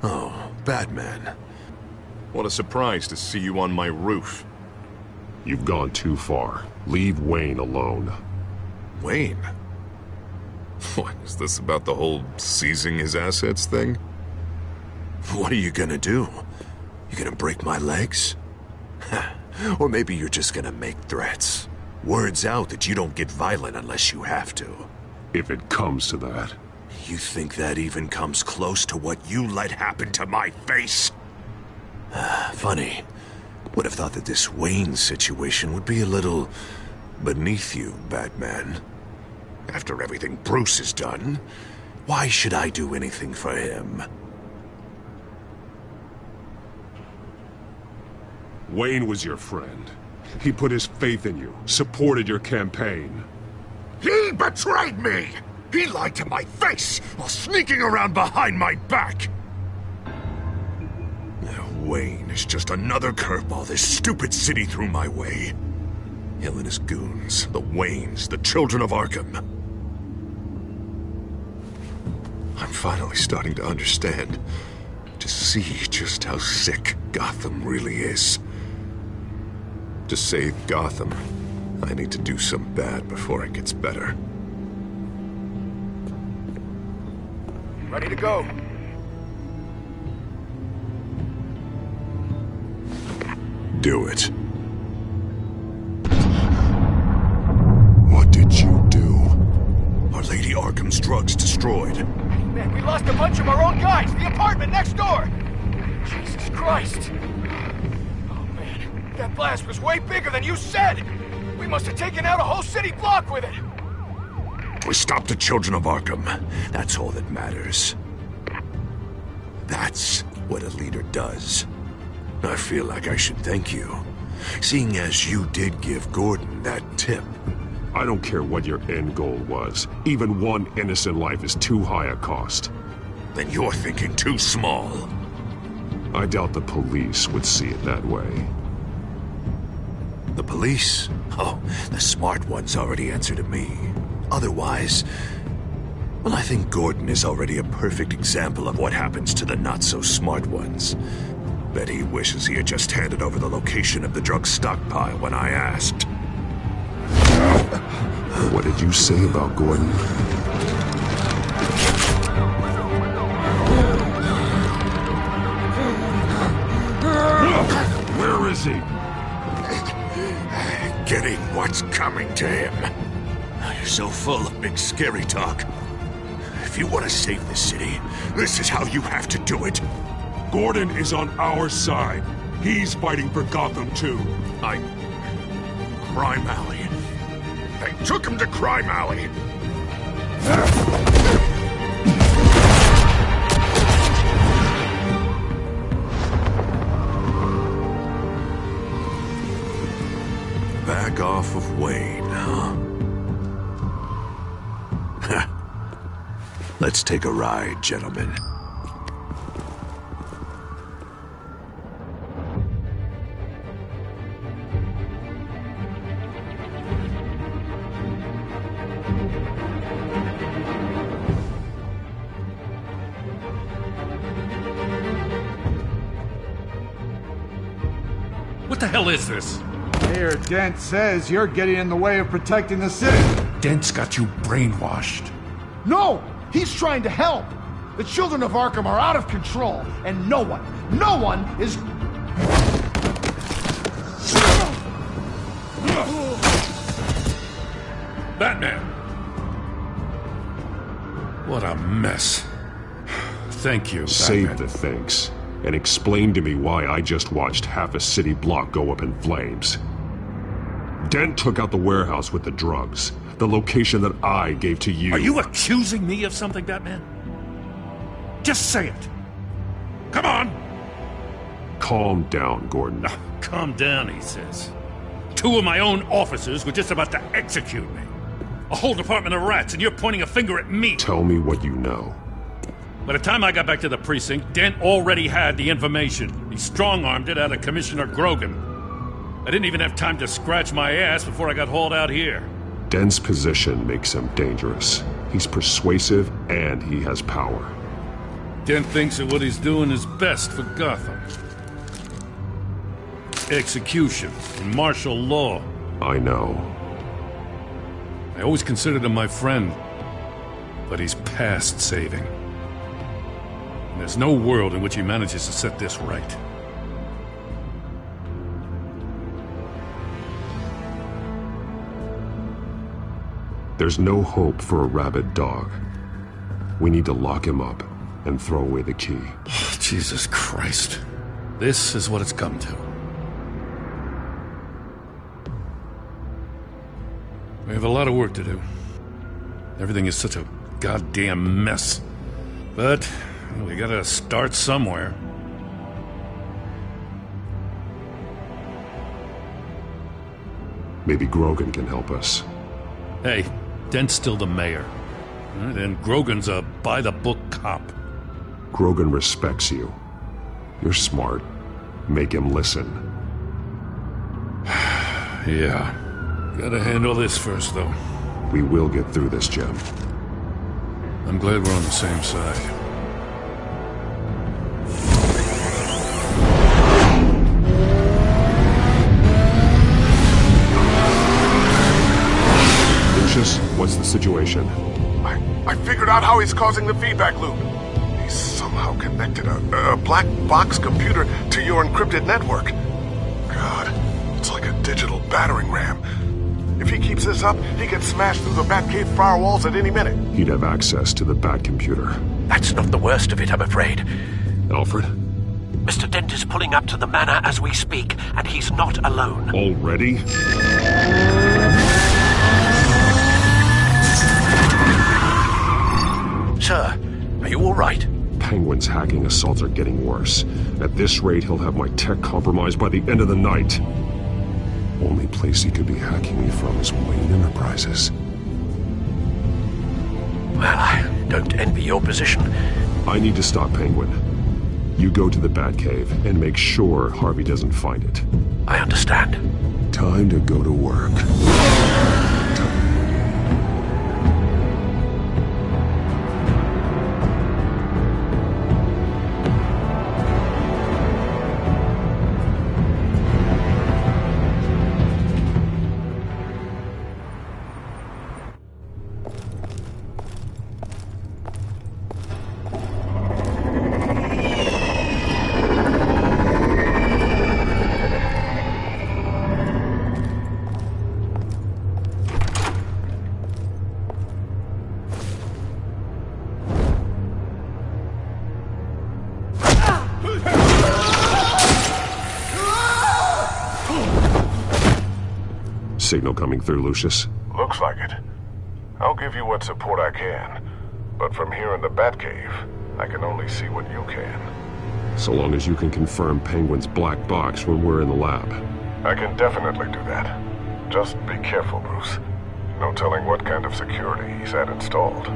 Oh, Batman. What a surprise to see you on my roof. You've gone too far. Leave Wayne alone. Wayne? What, is this about the whole seizing his assets thing? What are you gonna do? You gonna break my legs? Or maybe you're just gonna make threats. Words out that you don't get violent unless you have to. If it comes to that. You think that even comes close to what you let happen to my face? Funny. Would have thought that this Wayne situation would be a little beneath you, Batman. After everything Bruce has done, why should I do anything for him? Wayne was your friend. He put his faith in you, supported your campaign. He betrayed me! He lied to my face while sneaking around behind my back! Wayne is just another curveball this stupid city threw my way. Hill and his goons, the Waynes, the children of Arkham. I'm finally starting to understand, to see just how sick Gotham really is. To save Gotham, I need to do some bad before it gets better. Ready to go. Do it. What did you do? Our Lady Arkham's drugs destroyed. Man, we lost a bunch of our own guys! The apartment next door! Jesus Christ! Oh man, that blast was way bigger than you said! We must have taken out a whole city block with it! We stopped the children of Arkham. That's all that matters. That's what a leader does. I feel like I should thank you, seeing as you did give Gordon that tip. I don't care what your end goal was. Even one innocent life is too high a cost. Then you're thinking too small. I doubt the police would see it that way. The police? Oh, the smart ones already answer to me. Otherwise, well, I think Gordon is already a perfect example of what happens to the not-so-smart ones. Bet he wishes he had just handed over the location of the drug stockpile when I asked. What did you say about Gordon? Where is he? Getting what's coming to him. You're so full of big scary talk. If you want to save this city, this is how you have to do it. Gordon is on our side. He's fighting for Gotham, too. Crime Alley. They took him to Crime Alley. Back off of Wayne, huh? Let's take a ride, gentlemen. What the hell is this? Mayor Dent says you're getting in the way of protecting the city. Dent's got you brainwashed. No! He's trying to help! The children of Arkham are out of control, and no one is... Batman! What a mess. Thank you, Batman. Save the thanks, and explain to me why I just watched half a city block go up in flames. Dent took out the warehouse with the drugs, the location that I gave to you. Are you accusing me of something, Batman? Just say it. Come on! Calm down, Gordon. Calm down, he says. 2 of my own officers were just about to execute me. A whole department of rats, and you're pointing a finger at me. Tell me what you know. By the time I got back to the precinct, Dent already had the information. He strong-armed it out of Commissioner Grogan. I didn't even have time to scratch my ass before I got hauled out here. Dent's position makes him dangerous. He's persuasive, and he has power. Dent thinks that what he's doing is best for Gotham. Execution and martial law. I know. I always considered him my friend, but he's past saving. And there's no world in which he manages to set this right. There's no hope for a rabid dog. We need to lock him up and throw away the key. Oh, Jesus Christ. This is what it's come to. We have a lot of work to do. Everything is such a goddamn mess. But we gotta start somewhere. Maybe Grogan can help us. Hey, Dent's still the mayor. And Grogan's a by-the-book cop. Grogan respects you. You're smart. Make him listen. Yeah. Gotta handle this first, though. We will get through this, Jim. I'm glad we're on the same side. Lucius, what's the situation? I figured out how he's causing the feedback loop. He's somehow connected a black box computer to your encrypted network. God, it's like a digital battering ram. If he keeps this up, he can smash through the Batcave firewalls at any minute. He'd have access to the Bat computer. That's not the worst of it, I'm afraid. Alfred? Mr. Dent is pulling up to the manor as we speak, and he's not alone. Already? Sir, are you all right? Penguin's hacking assaults are getting worse. At this rate, he'll have my tech compromised by the end of the night. Only place he could be hacking me from is Wayne Enterprises. Well, I don't envy your position. I need to stop Penguin. You go to the Batcave and make sure Harvey doesn't find it. I understand. Time to go to work. Signal coming through, Lucius. Looks like it. I'll give you what support I can. But from here in the Batcave, I can only see what you can. So long as you can confirm Penguin's black box when we're in the lab. I can definitely do that. Just be careful, Bruce. No telling what kind of security he's had installed.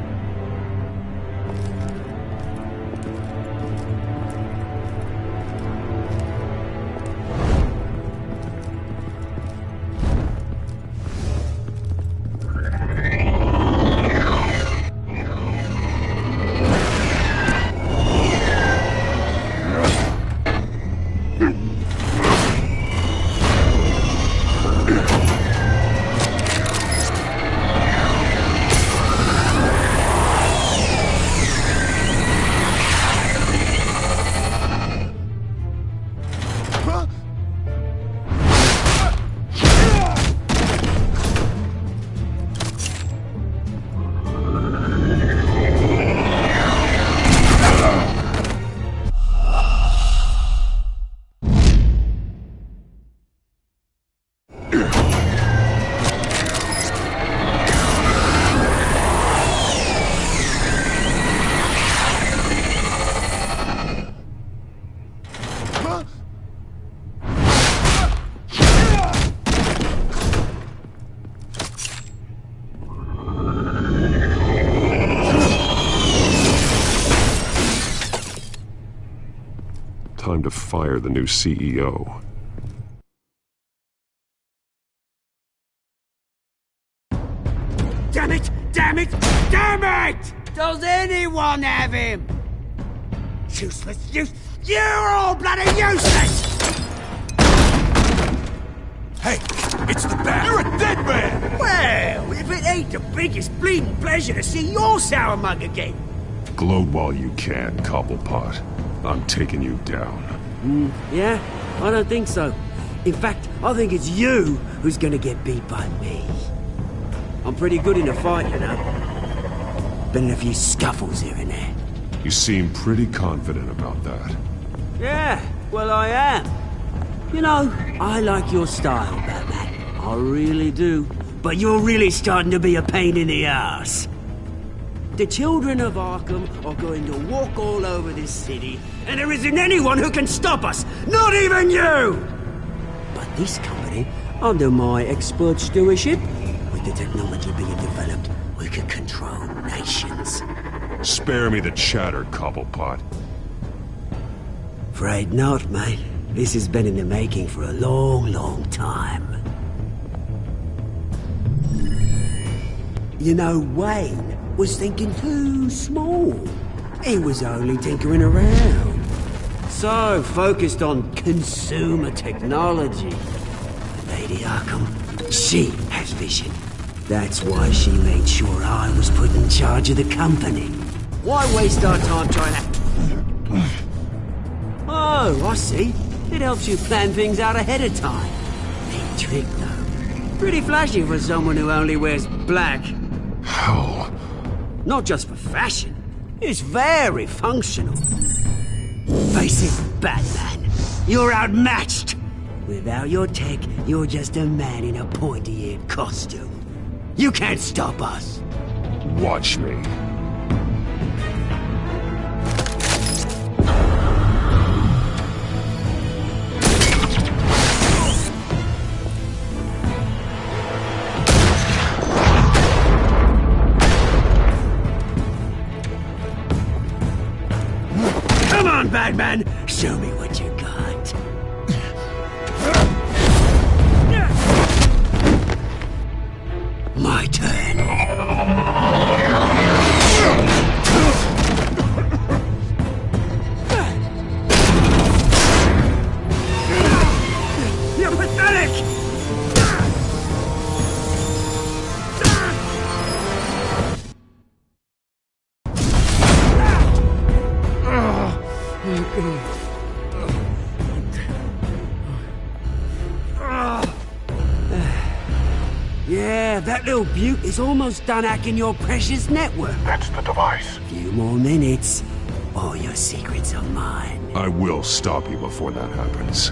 Time to fire the new CEO. Damn it! Damn it! Damn it! Does anyone have him? Useless! You're all bloody useless! Hey, it's the Bat! You're a dead man! Well, if it ain't the biggest bleeding pleasure to see your sour mug again. Gloat while you can, Cobblepot. I'm taking you down. Yeah? I don't think so. In fact, I think it's you who's gonna get beat by me. I'm pretty good in a fight, you know. Been in a few scuffles here and there. You seem pretty confident about that. Yeah, well I am. You know, I like your style, Batman. I really do. But you're really starting to be a pain in the ass. the children of Arkham are going to walk all over this city, and there isn't anyone who can stop us, not even you! But this company, under my expert stewardship, with the technology being developed, we can control nations. Spare me the chatter, Cobblepot. Afraid not, mate. This has been in the making for a long, long time. You know, Wayne was thinking too small. He was only tinkering around. So focused on consumer technology. Lady Arkham, she has vision. That's why she made sure I was put in charge of the company. Why waste our time trying to... Oh, I see. It helps you plan things out ahead of time. Neat trick, though. Pretty flashy for someone who only wears black. How? Not just for fashion. It's very functional. Face it, Batman. You're outmatched. Without your tech, you're just a man in a pointy-eared costume. You can't stop us. Watch me. Come on, Batman! Show me what you got. My turn. You're pathetic! Yeah, that little beaut is almost done hacking your precious network. That's the device. Few more minutes, all your secrets are mine. I will stop you before that happens.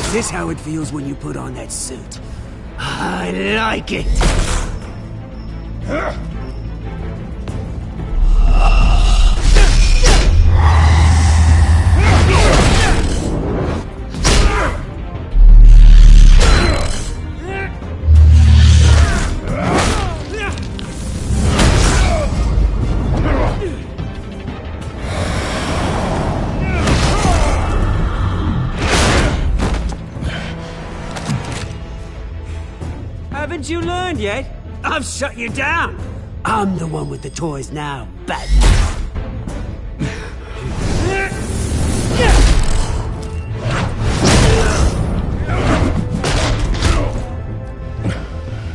Is this how it feels when you put on that suit? I like it! Haven't you learned yet? I've shut you down. I'm the one with the toys now, Batman.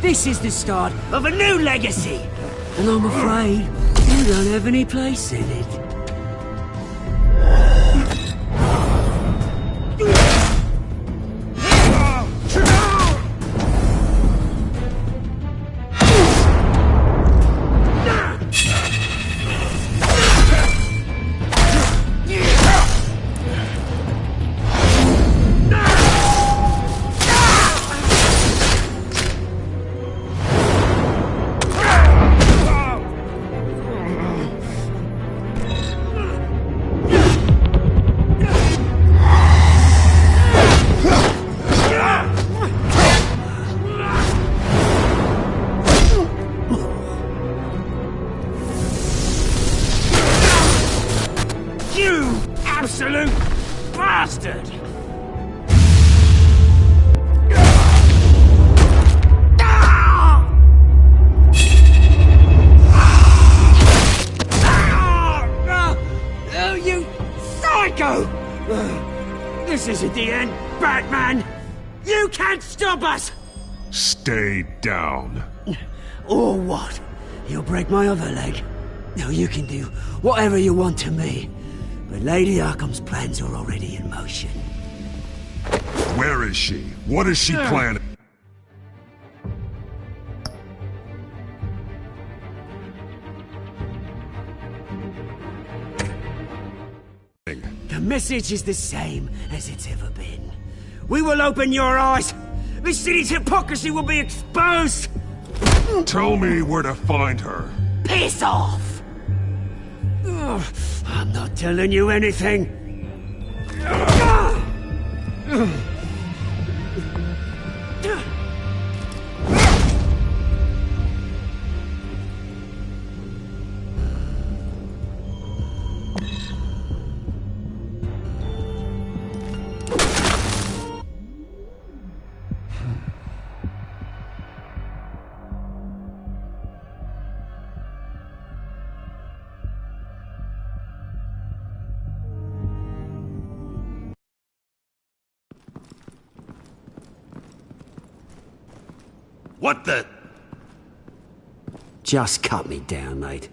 This is the start of a new legacy, and I'm afraid you don't have any place in it. You absolute bastard! Oh, you psycho! This isn't the end, Batman! You can't stop us! Stay down. Or what? You'll break my other leg. Now you can do whatever you want to me. But Lady Arkham's plans are already in motion. Where is she? What is she planning? The message is the same as it's ever been. We will open your eyes. This city's hypocrisy will be exposed. Tell me where to find her. Piss off! I'm not telling you anything. What the? Just cut me down, mate.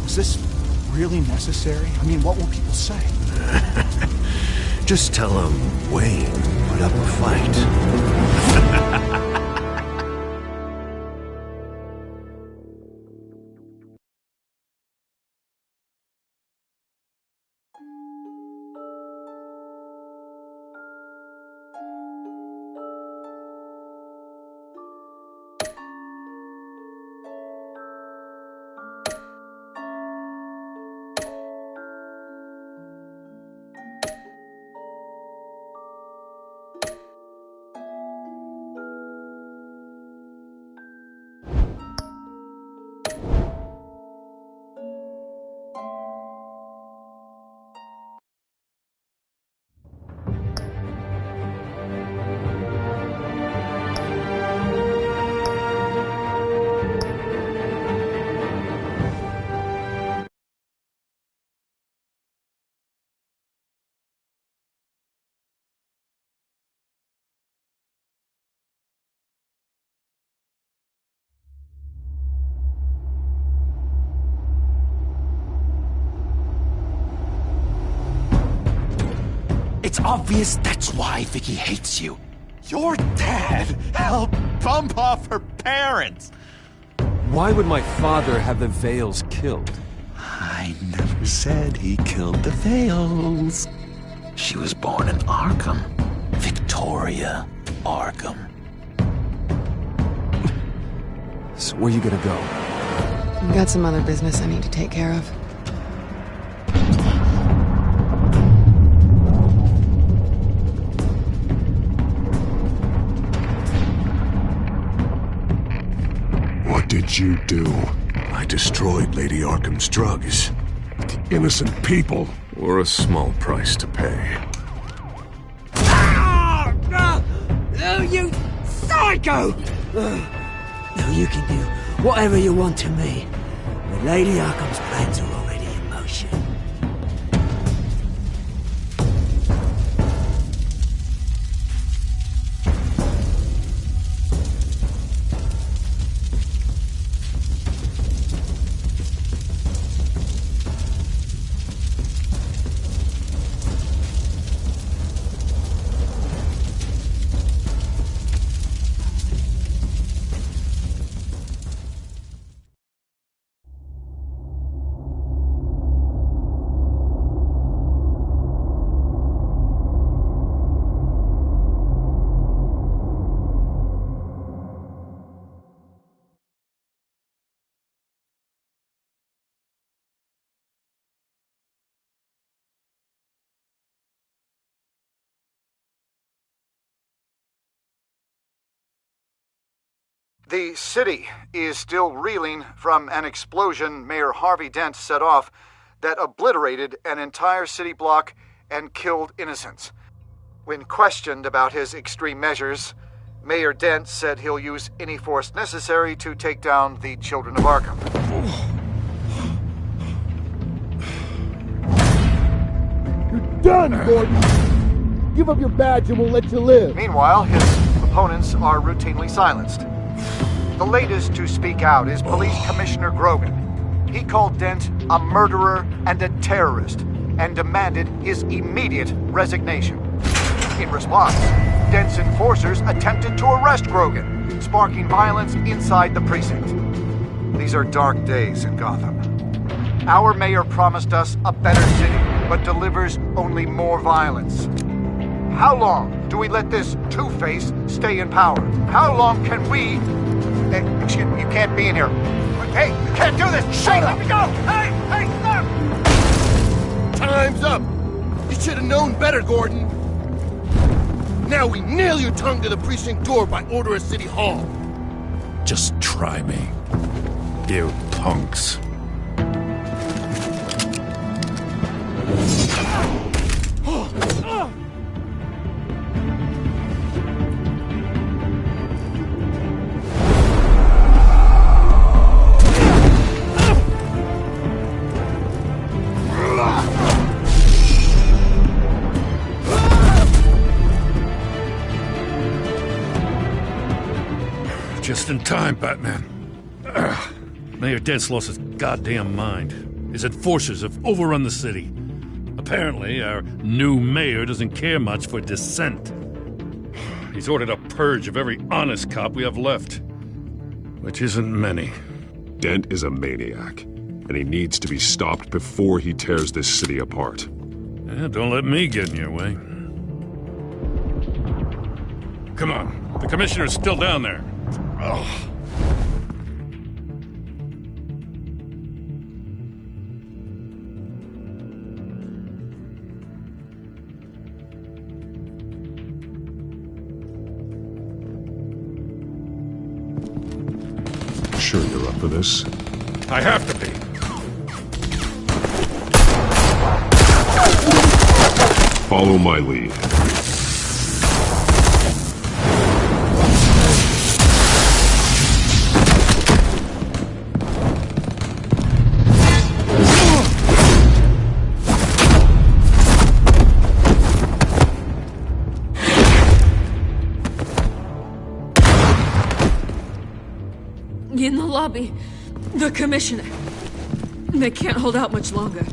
Is this really necessary? I mean, what will people say? Just tell them Wayne put up a fight. It's obvious that's why Vicky hates you. Your dad helped bump off her parents. Why would my father have the Vales killed? I never said he killed the Vales. She was born in Arkham. Victoria Arkham. So where you gonna go? I've got some other business I need to take care of. What did you do? I destroyed Lady Arkham's drugs. The innocent people. Or a small price to pay. Oh, you psycho! Now you can do whatever you want to me. But Lady Arkham's plans are already in motion. The city is still reeling from an explosion Mayor Harvey Dent set off that obliterated an entire city block and killed innocents. When questioned about his extreme measures, Mayor Dent said he'll use any force necessary to take down the children of Arkham. You're done, Gordon! Give up your badge and we'll let you live. Meanwhile, his opponents are routinely silenced. The latest to speak out is Police Commissioner Grogan. He called Dent a murderer and a terrorist, and demanded his immediate resignation. In response, Dent's enforcers attempted to arrest Grogan, sparking violence inside the precinct. These are dark days in Gotham. Our mayor promised us a better city, but delivers only more violence. How long do we let this Two-Face stay in power? How long can we... excuse me, you can't be in here. Hey, you can't do this! Shut up! Let me go! Hey, stop! Time's up! You should have known better, Gordon. Now we nail your tongue to the precinct door by order of City Hall. Just try me, you punks. Just in time, Batman. Mayor Dent's lost his goddamn mind. His enforcers have overrun the city. Apparently, our new mayor doesn't care much for dissent. He's ordered a purge of every honest cop we have left, which isn't many. Dent is a maniac, and he needs to be stopped before he tears this city apart. Yeah, don't let me get in your way. Come on, the commissioner's still down there. Oh. Sure you're up for this? I have to be. Follow my lead. In the lobby, the commissioner. They can't hold out much longer.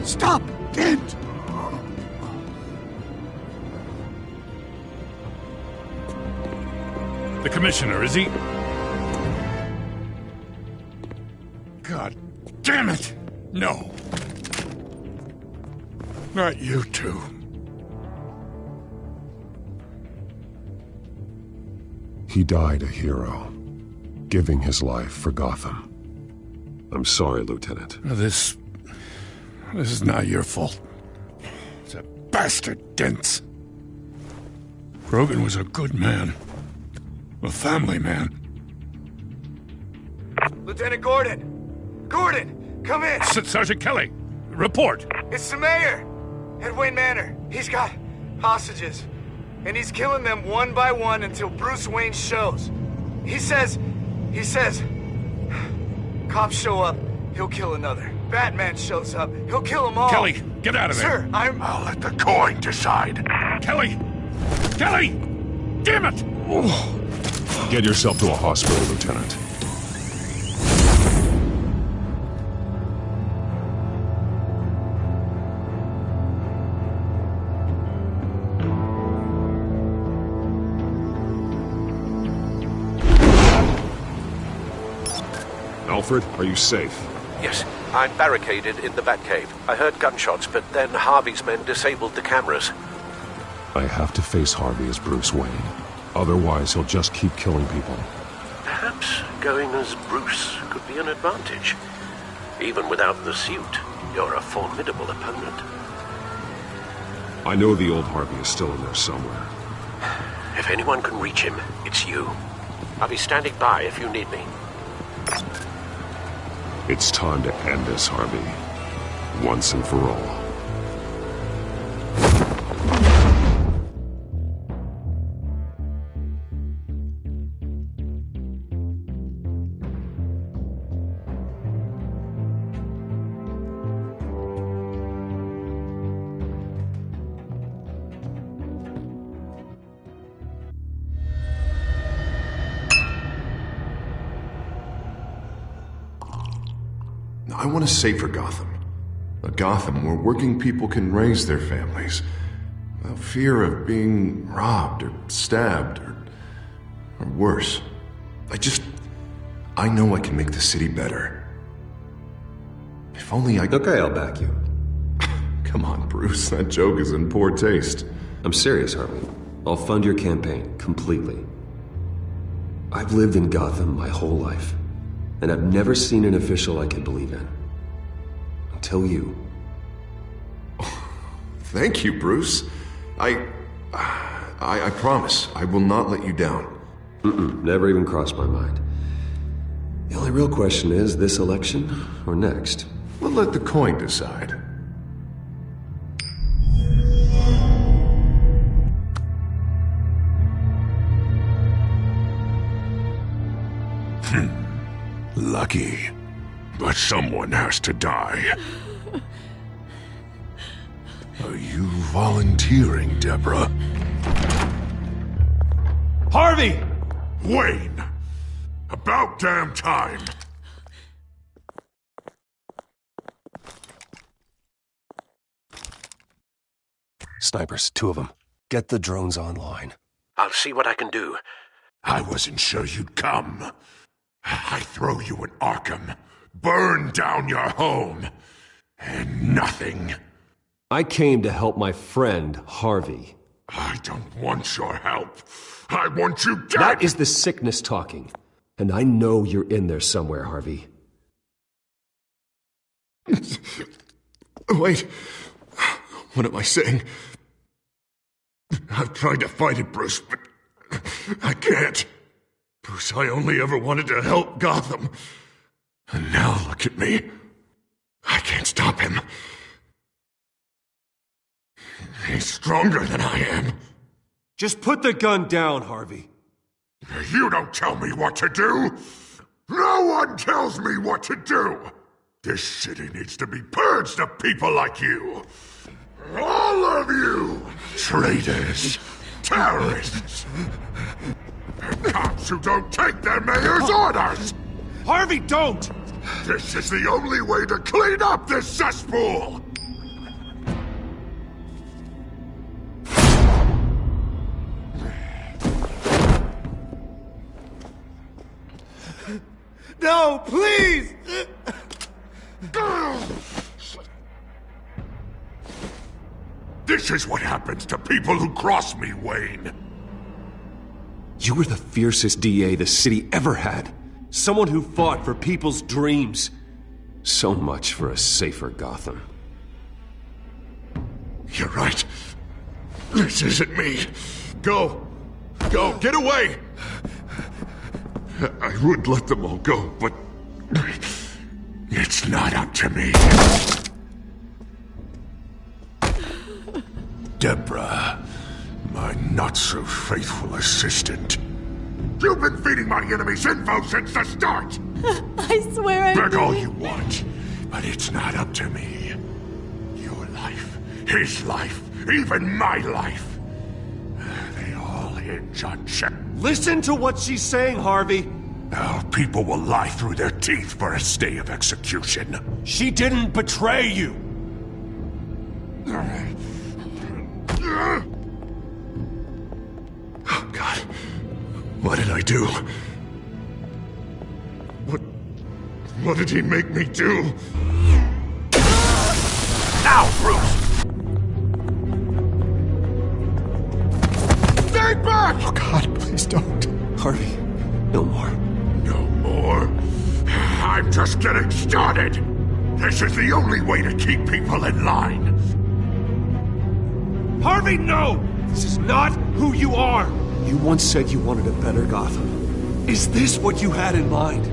Stop, Dent! The commissioner, is he? God damn it! No. Not you two. He died a hero, giving his life for Gotham. I'm sorry, Lieutenant. This is not your fault. It's a bastard Dent's. Grogan was a good man. A family man. Lieutenant Gordon! Gordon, come in! Sergeant Kelly, report! It's the mayor! At Wayne Manor. He's got hostages. And he's killing them one by one until Bruce Wayne shows. He says... Cops show up, he'll kill another. Batman shows up, he'll kill them all. Kelly, get out of there! Sir, I'll let the coin decide. Kelly! Kelly! Damn it! Get yourself to a hospital, Lieutenant. Alfred, are you safe? Yes, I'm barricaded in the Batcave. I heard gunshots, but then Harvey's men disabled the cameras. I have to face Harvey as Bruce Wayne. Otherwise, he'll just keep killing people. Perhaps going as Bruce could be an advantage. Even without the suit, you're a formidable opponent. I know the old Harvey is still in there somewhere. If anyone can reach him, it's you. I'll be standing by if you need me. It's time to end this, Harvey. Once and for all. I want a safer Gotham. A Gotham where working people can raise their families without fear of being robbed or stabbed or worse. I know I can make the city better. If only I... Okay, I'll back you. Come on, Bruce. That joke is in poor taste. I'm serious, Harvey. I'll fund your campaign completely. I've lived in Gotham my whole life, and I've never seen an official I can believe in. Until you. Thank you, Bruce. I promise I will not let you down. Never even crossed my mind. The only real question is, this election or next? We'll let the coin decide. Lucky. But someone has to die. Are you volunteering, Deborah? Harvey! Wayne! About damn time! Snipers, 2 of them. Get the drones online. I'll see what I can do. I wasn't sure you'd come. I throw you in Arkham, burn down your home, and nothing. I came to help my friend, Harvey. I don't want your help. I want you dead! That is the sickness talking. And I know you're in there somewhere, Harvey. Wait. What am I saying? I've tried to fight it, Bruce, but I can't. Bruce, I only ever wanted to help Gotham. And now look at me. I can't stop him. He's stronger than I am. Just put the gun down, Harvey. You don't tell me what to do. No one tells me what to do. This city needs to be purged of people like you. All of you! Traitors. Terrorists. Cops who don't take their mayor's orders! Harvey, don't! This is the only way to clean up this cesspool! No, please! This is what happens to people who cross me, Wayne. You were the fiercest DA the city ever had. Someone who fought for people's dreams. So much for a safer Gotham. You're right. This isn't me. Go. Go. Get away. I would let them all go, but it's not up to me. Deborah, my not-so-faithful assistant. You've been feeding my enemies info since the start! I swear I Beg did. all you want, but it's not up to me. Your life, his life, even my life. They hinge on check. Listen to what she's saying, Harvey. Our people will lie through their teeth for a stay of execution. She didn't betray you. Oh, God. What did I do? What did he make me do? Now, Bruce! Stay back! Oh, God, please don't. Harvey, no more. No more? I'm just getting started. This is the only way to keep people in line. Harvey, no! This is not who you are! You once said you wanted a better Gotham. Is this what you had in mind?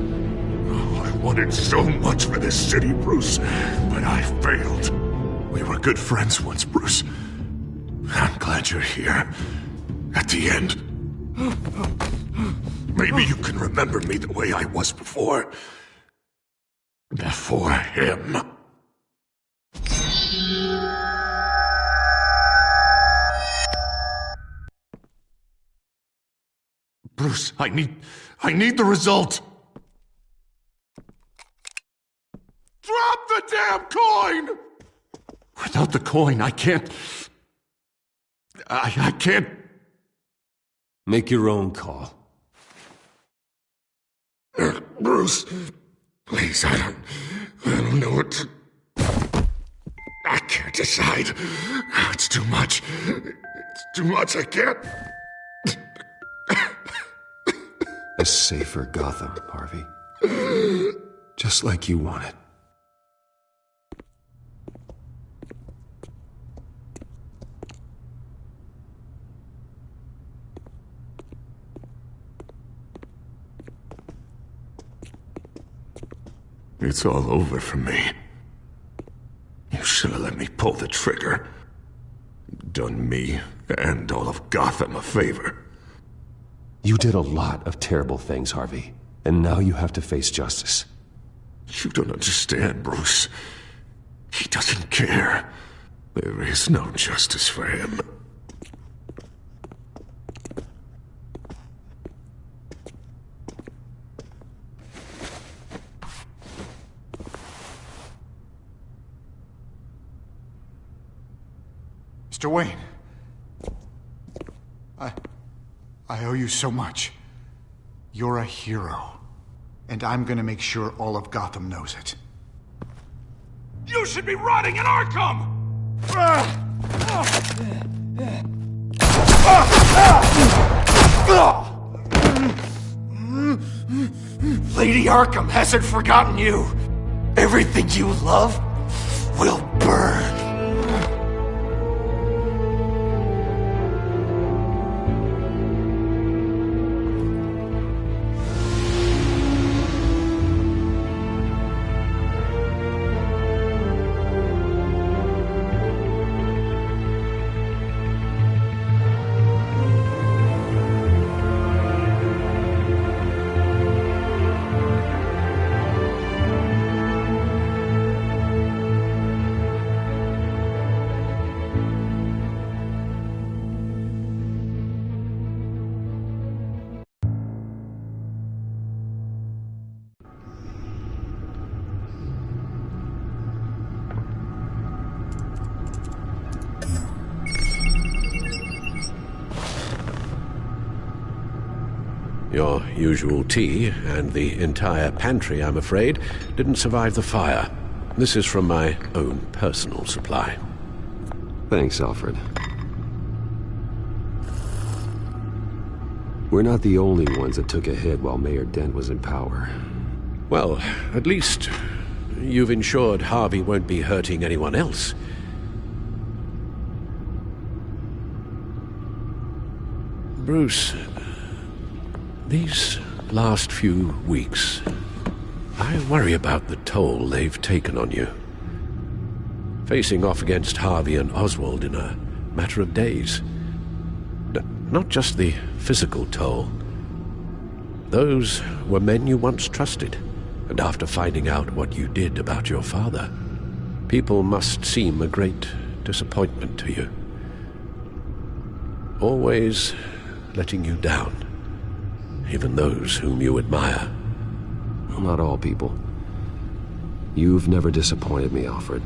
Oh, I wanted so much for this city, Bruce, but I failed. We were good friends once, Bruce. I'm glad you're here. At the end. Maybe you can remember me the way I was before. Before him. Bruce, I need the result. Drop the damn coin! Without the coin, I can't... I can't... Make your own call. Bruce, please, I don't know what to... I can't decide. It's too much. It's too much, I can't... A safer Gotham, Harvey. Just like you wanted. It's all over for me. You should have let me pull the trigger. Done me and all of Gotham a favor. You did a lot of terrible things, Harvey. And now you have to face justice. You don't understand, Bruce. He doesn't care. There is no justice for him. Mr. Wayne. I owe you so much. You're a hero. And I'm gonna make sure all of Gotham knows it. You should be rotting in Arkham! Lady Arkham hasn't forgotten you. Everything you love will burn. Your usual tea and the entire pantry, I'm afraid, didn't survive the fire. This is from my own personal supply. Thanks, Alfred. We're not the only ones that took a hit while Mayor Dent was in power. Well, at least you've ensured Harvey won't be hurting anyone else. Bruce, these last few weeks, I worry about the toll they've taken on you. Facing off against Harvey and Oswald in a matter of days. Not just the physical toll. Those were men you once trusted, and after finding out what you did about your father, people must seem a great disappointment to you. Always letting you down. Even those whom you admire. Well, not all people. You've never disappointed me, Alfred.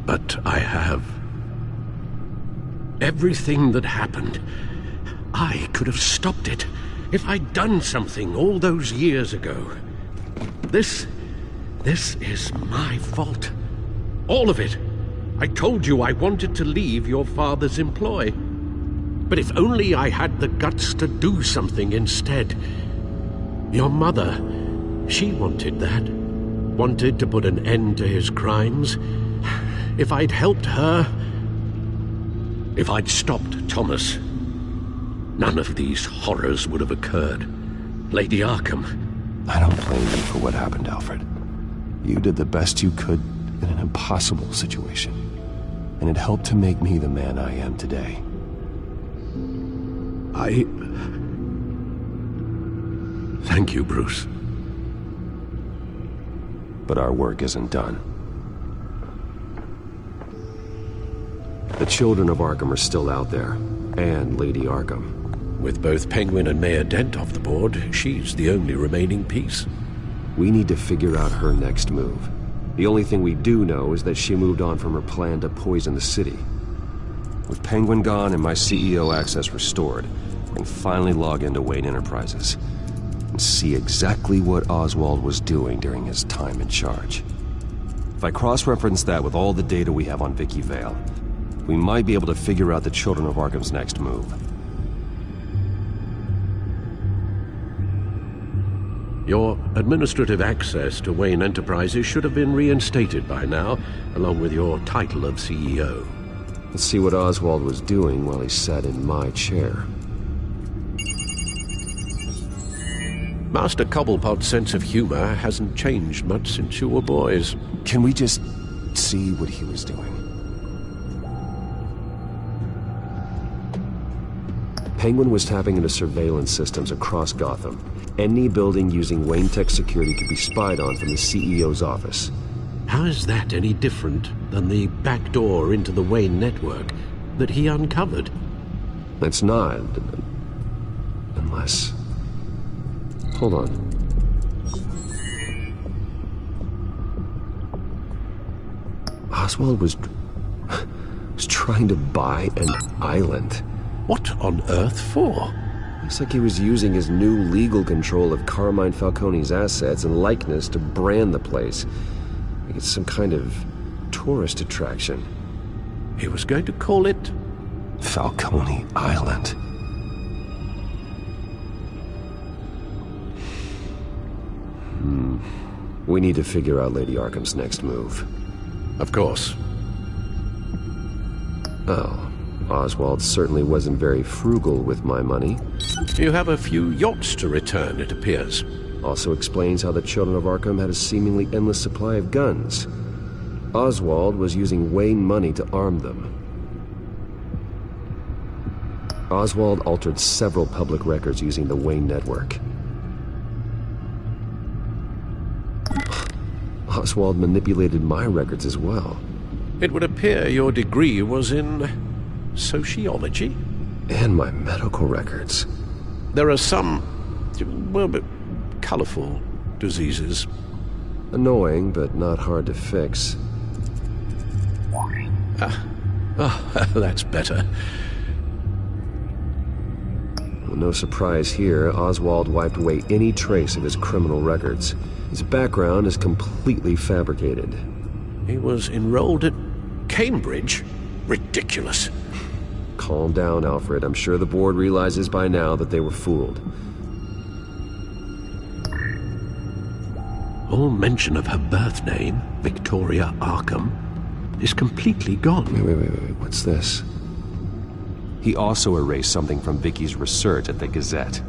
But I have. Everything that happened, I could have stopped it if I'd done something all those years ago. This is my fault. All of it. I told you I wanted to leave your father's employ. But if only I had the guts to do something instead. Your mother, she wanted that. Wanted to put an end to his crimes. If I'd helped her, if I'd stopped Thomas, none of these horrors would have occurred. Lady Arkham. I don't blame you for what happened, Alfred. You did the best you could in an impossible situation. And it helped to make me the man I am today. Thank you, Bruce. But our work isn't done. The children of Arkham are still out there, and Lady Arkham. With both Penguin and Mayor Dent off the board, she's the only remaining piece. We need to figure out her next move. The only thing we do know is that she moved on from her plan to poison the city. With Penguin gone and my CEO access restored, I can finally log into Wayne Enterprises and see exactly what Oswald was doing during his time in charge. If I cross-reference that with all the data we have on Vicky Vale, we might be able to figure out the Children of Arkham's next move. Your administrative access to Wayne Enterprises should have been reinstated by now, along with your title of CEO. Let's see what Oswald was doing while he sat in my chair. Master Cobblepot's sense of humor hasn't changed much since you were boys. Can we just see what he was doing? Penguin was tapping into surveillance systems across Gotham. Any building using Wayne Tech security could be spied on from the CEO's office. How is that any different than the back door into the Wayne network that he uncovered? It's not. Unless... Hold on. Oswald was trying to buy an island. What on earth for? Looks like he was using his new legal control of Carmine Falcone's assets and likeness to brand the place. Like it's some kind of tourist attraction. He was going to call it... Falcone Island. We need to figure out Lady Arkham's next move. Of course. Oh. Oswald certainly wasn't very frugal with my money. You have a few yachts to return, it appears. Also explains how the Children of Arkham had a seemingly endless supply of guns. Oswald was using Wayne money to arm them. Oswald altered several public records using the Wayne network. Oswald manipulated my records as well. It would appear your degree was in... sociology? And my medical records. There are some, well, but colorful diseases. Annoying, but not hard to fix. That's better. Well, no surprise here, Oswald wiped away any trace of his criminal records. His background is completely fabricated. He was enrolled at Cambridge? Ridiculous. Calm down, Alfred. I'm sure the board realizes by now that they were fooled. All mention of her birth name, Victoria Arkham, is completely gone. Wait. What's this? He also erased something from Vicky's research at the Gazette.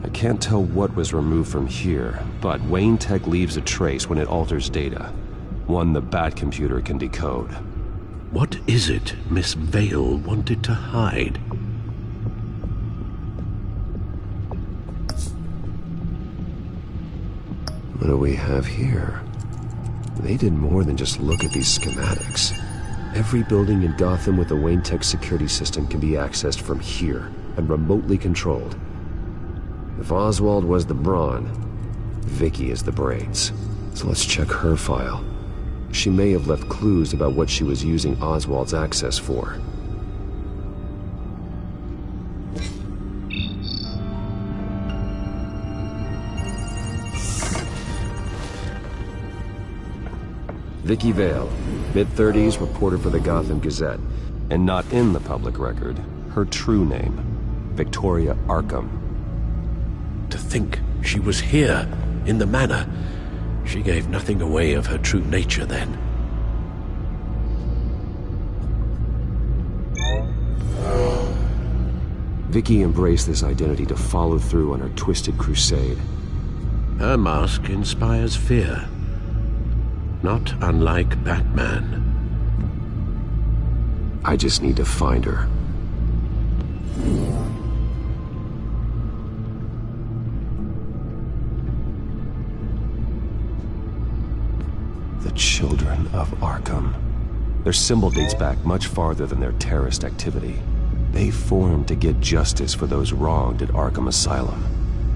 I can't tell what was removed from here, but Wayne Tech leaves a trace when it alters data. One the Bat computer can decode. What is it Miss Vale wanted to hide? What do we have here? They did more than just look at these schematics. Every building in Gotham with a Wayne Tech security system can be accessed from here. and remotely controlled. If Oswald was the brawn, Vicky is the brains. So let's check her file. She may have left clues about what she was using Oswald's access for. Vicky Vale, mid-30s, reporter for the Gotham Gazette. And not in the public record, her true name, Victoria Arkham. To think she was here, in the manor. She gave nothing away of her true nature then. Vicky embraced this identity to follow through on her twisted crusade. Her mask inspires fear. Not unlike Batman. I just need to find her. The Children of Arkham. Their symbol dates back much farther than their terrorist activity. They formed to get justice for those wronged at Arkham Asylum.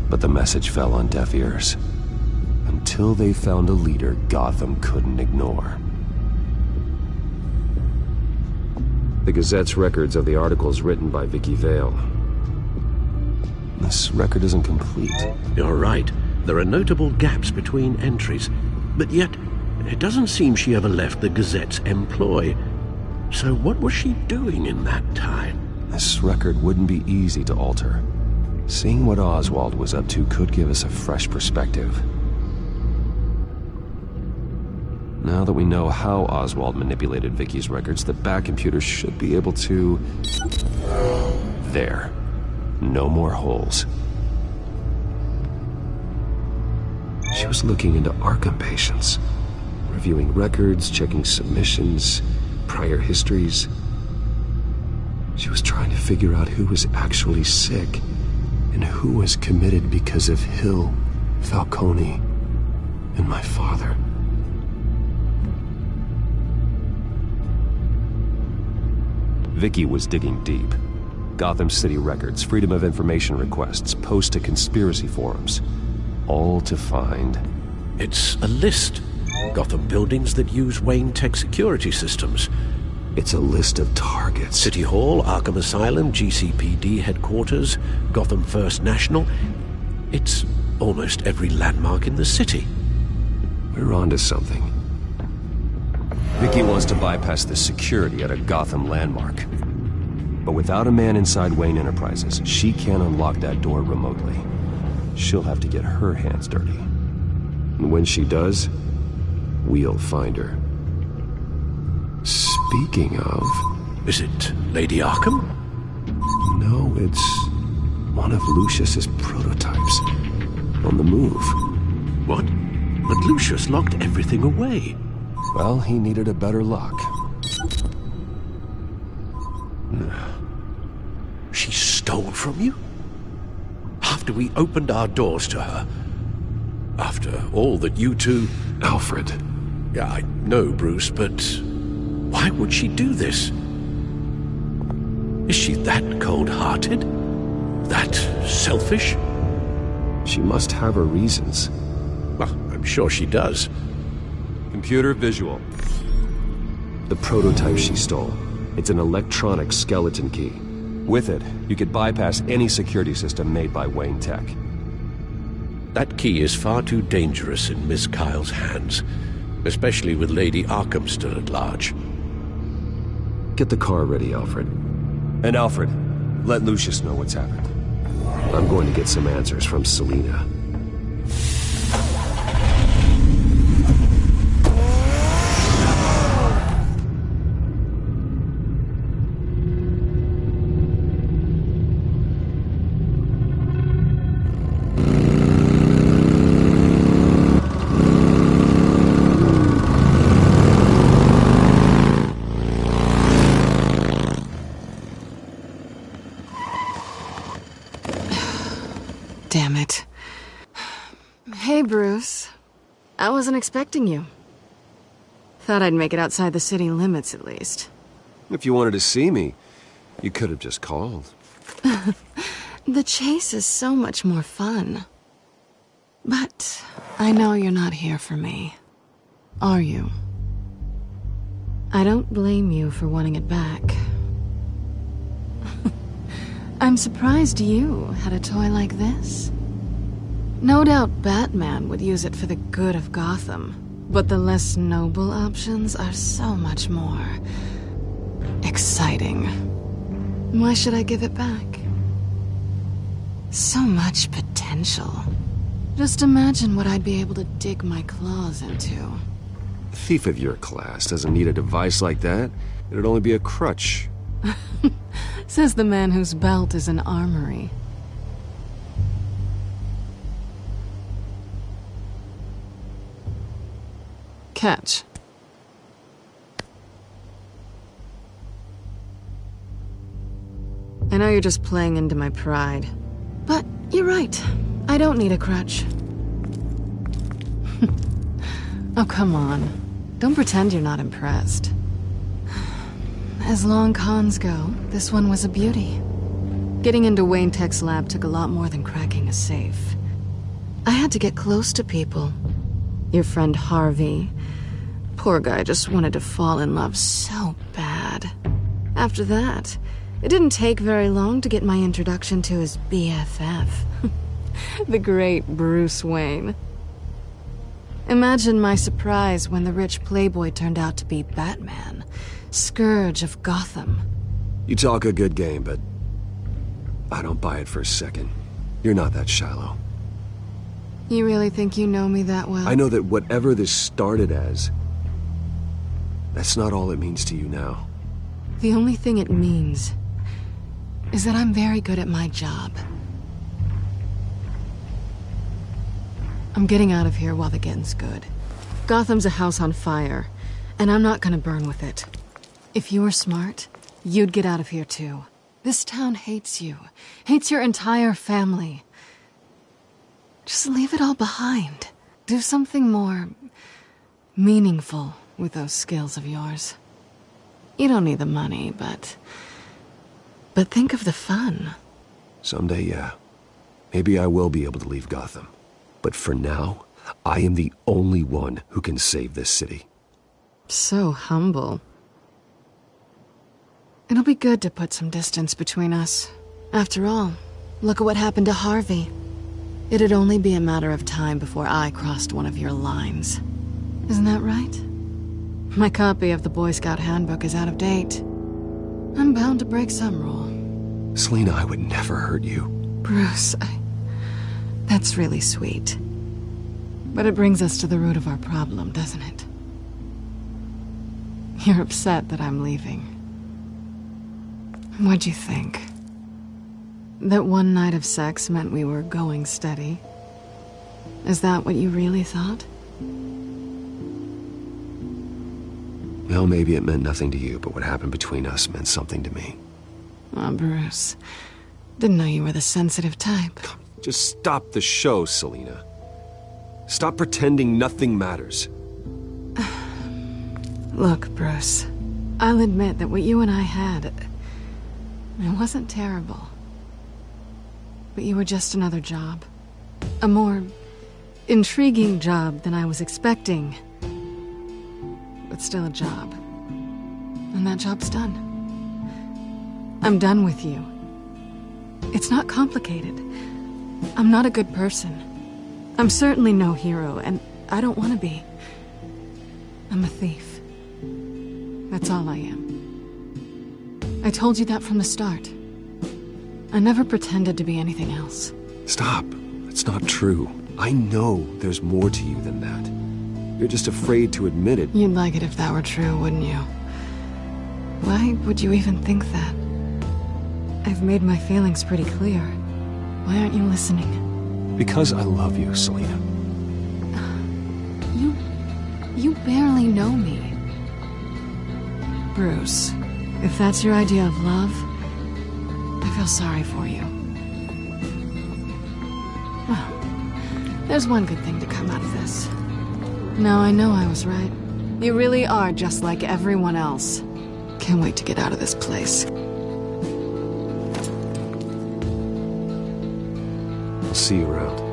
But the message fell on deaf ears. Until they found a leader Gotham couldn't ignore. The Gazette's records of the articles written by Vicky Vale. This record isn't complete. You're right. There are notable gaps between entries. But yet, it doesn't seem she ever left the Gazette's employ. So what was she doing in that time? This record wouldn't be easy to alter. Seeing what Oswald was up to could give us a fresh perspective. Now that we know how Oswald manipulated Vicky's records, the back computer should be able to... There. No more holes. She was looking into Arkham patients, reviewing records, checking submissions, prior histories. She was trying to figure out who was actually sick and who was committed because of Hill, Falcone, and my father. Vicky was digging deep. Gotham City records, Freedom of Information requests, posts to conspiracy forums. All to find... It's a list. Gotham buildings that use Wayne Tech security systems. It's a list of targets. City Hall, Arkham Asylum, GCPD headquarters, Gotham First National. It's almost every landmark in the city. We're onto something. Vicky wants to bypass the security at a Gotham landmark. But without a man inside Wayne Enterprises, she can't unlock that door remotely. She'll have to get her hands dirty. And when she does, we'll find her. Speaking of... Is it Lady Arkham? No, it's one of Lucius's prototypes. On the move. What? But Lucius locked everything away. Well, he needed a better lock. She stole from you? After we opened our doors to her? After all that you two... Alfred. Yeah, I know, Bruce, but... why would she do this? Is she that cold-hearted? That selfish? She must have her reasons. Well, I'm sure she does. Computer visual. The prototype she stole. It's an electronic skeleton key. With it, you could bypass any security system made by Wayne Tech. That key is far too dangerous in Miss Kyle's hands, especially with Lady Arkham still at large. Get the car ready, Alfred. And Alfred, let Lucius know what's happened. I'm going to get some answers from Selina. Damn it. Hey, Bruce. I wasn't expecting you. Thought I'd make it outside the city limits, at least. If you wanted to see me, you could have just called. The chase is so much more fun. But I know you're not here for me, are you? I don't blame you for wanting it back. I'm surprised you had a toy like this. No doubt Batman would use it for the good of Gotham, but the less noble options are so much more exciting. Why should I give it back? So much potential. Just imagine what I'd be able to dig my claws into. A thief of your class doesn't need a device like that. It'd only be a crutch. Says the man whose belt is an armory. Catch. I know you're just playing into my pride, but you're right. I don't need a crutch. Oh, come on. Don't pretend you're not impressed. As long cons go, this one was a beauty. Getting into Wayne Tech's lab took a lot more than cracking a safe. I had to get close to people. Your friend Harvey. Poor guy just wanted to fall in love so bad. After that, it didn't take very long to get my introduction to his BFF. The great Bruce Wayne. Imagine my surprise when the rich playboy turned out to be Batman, Scourge of Gotham. You talk a good game, but I don't buy it for a second. You're not that shallow. You really think you know me that well? I know that whatever this started as, that's not all it means to you now. The only thing it means is that I'm very good at my job. I'm getting out of here while the getting's good. Gotham's a house on fire, and I'm not gonna burn with it. If you were smart, you'd get out of here too. This town hates you, hates your entire family. Just leave it all behind. Do something more meaningful with those skills of yours. You don't need the money, but think of the fun. Someday, yeah. Maybe I will be able to leave Gotham. But for now, I am the only one who can save this city. So humble. It'll be good to put some distance between us. After all, look at what happened to Harvey. It'd only be a matter of time before I crossed one of your lines. Isn't that right? My copy of the Boy Scout Handbook is out of date. I'm bound to break some rule. Selina, I would never hurt you. Bruce, that's really sweet. But it brings us to the root of our problem, doesn't it? You're upset that I'm leaving. What'd you think? That one night of sex meant we were going steady? Is that what you really thought? Well, maybe it meant nothing to you, but what happened between us meant something to me. Oh, Bruce. Didn't know you were the sensitive type. Just stop the show, Selina. Stop pretending nothing matters. Look, Bruce. I'll admit that what you and I had, it wasn't terrible. But you were just another job. A more intriguing job than I was expecting. But still a job. And that job's done. I'm done with you. It's not complicated. I'm not a good person. I'm certainly no hero, and I don't want to be. I'm a thief. That's all I am. I told you that from the start. I never pretended to be anything else. Stop. It's not true. I know there's more to you than that. You're just afraid to admit it. You'd like it if that were true, wouldn't you? Why would you even think that? I've made my feelings pretty clear. Why aren't you listening? Because I love you, Selina. You barely know me. Bruce, if that's your idea of love, I feel sorry for you. Well, there's one good thing to come out of this. Now I know I was right. You really are just like everyone else. Can't wait to get out of this place. see you around.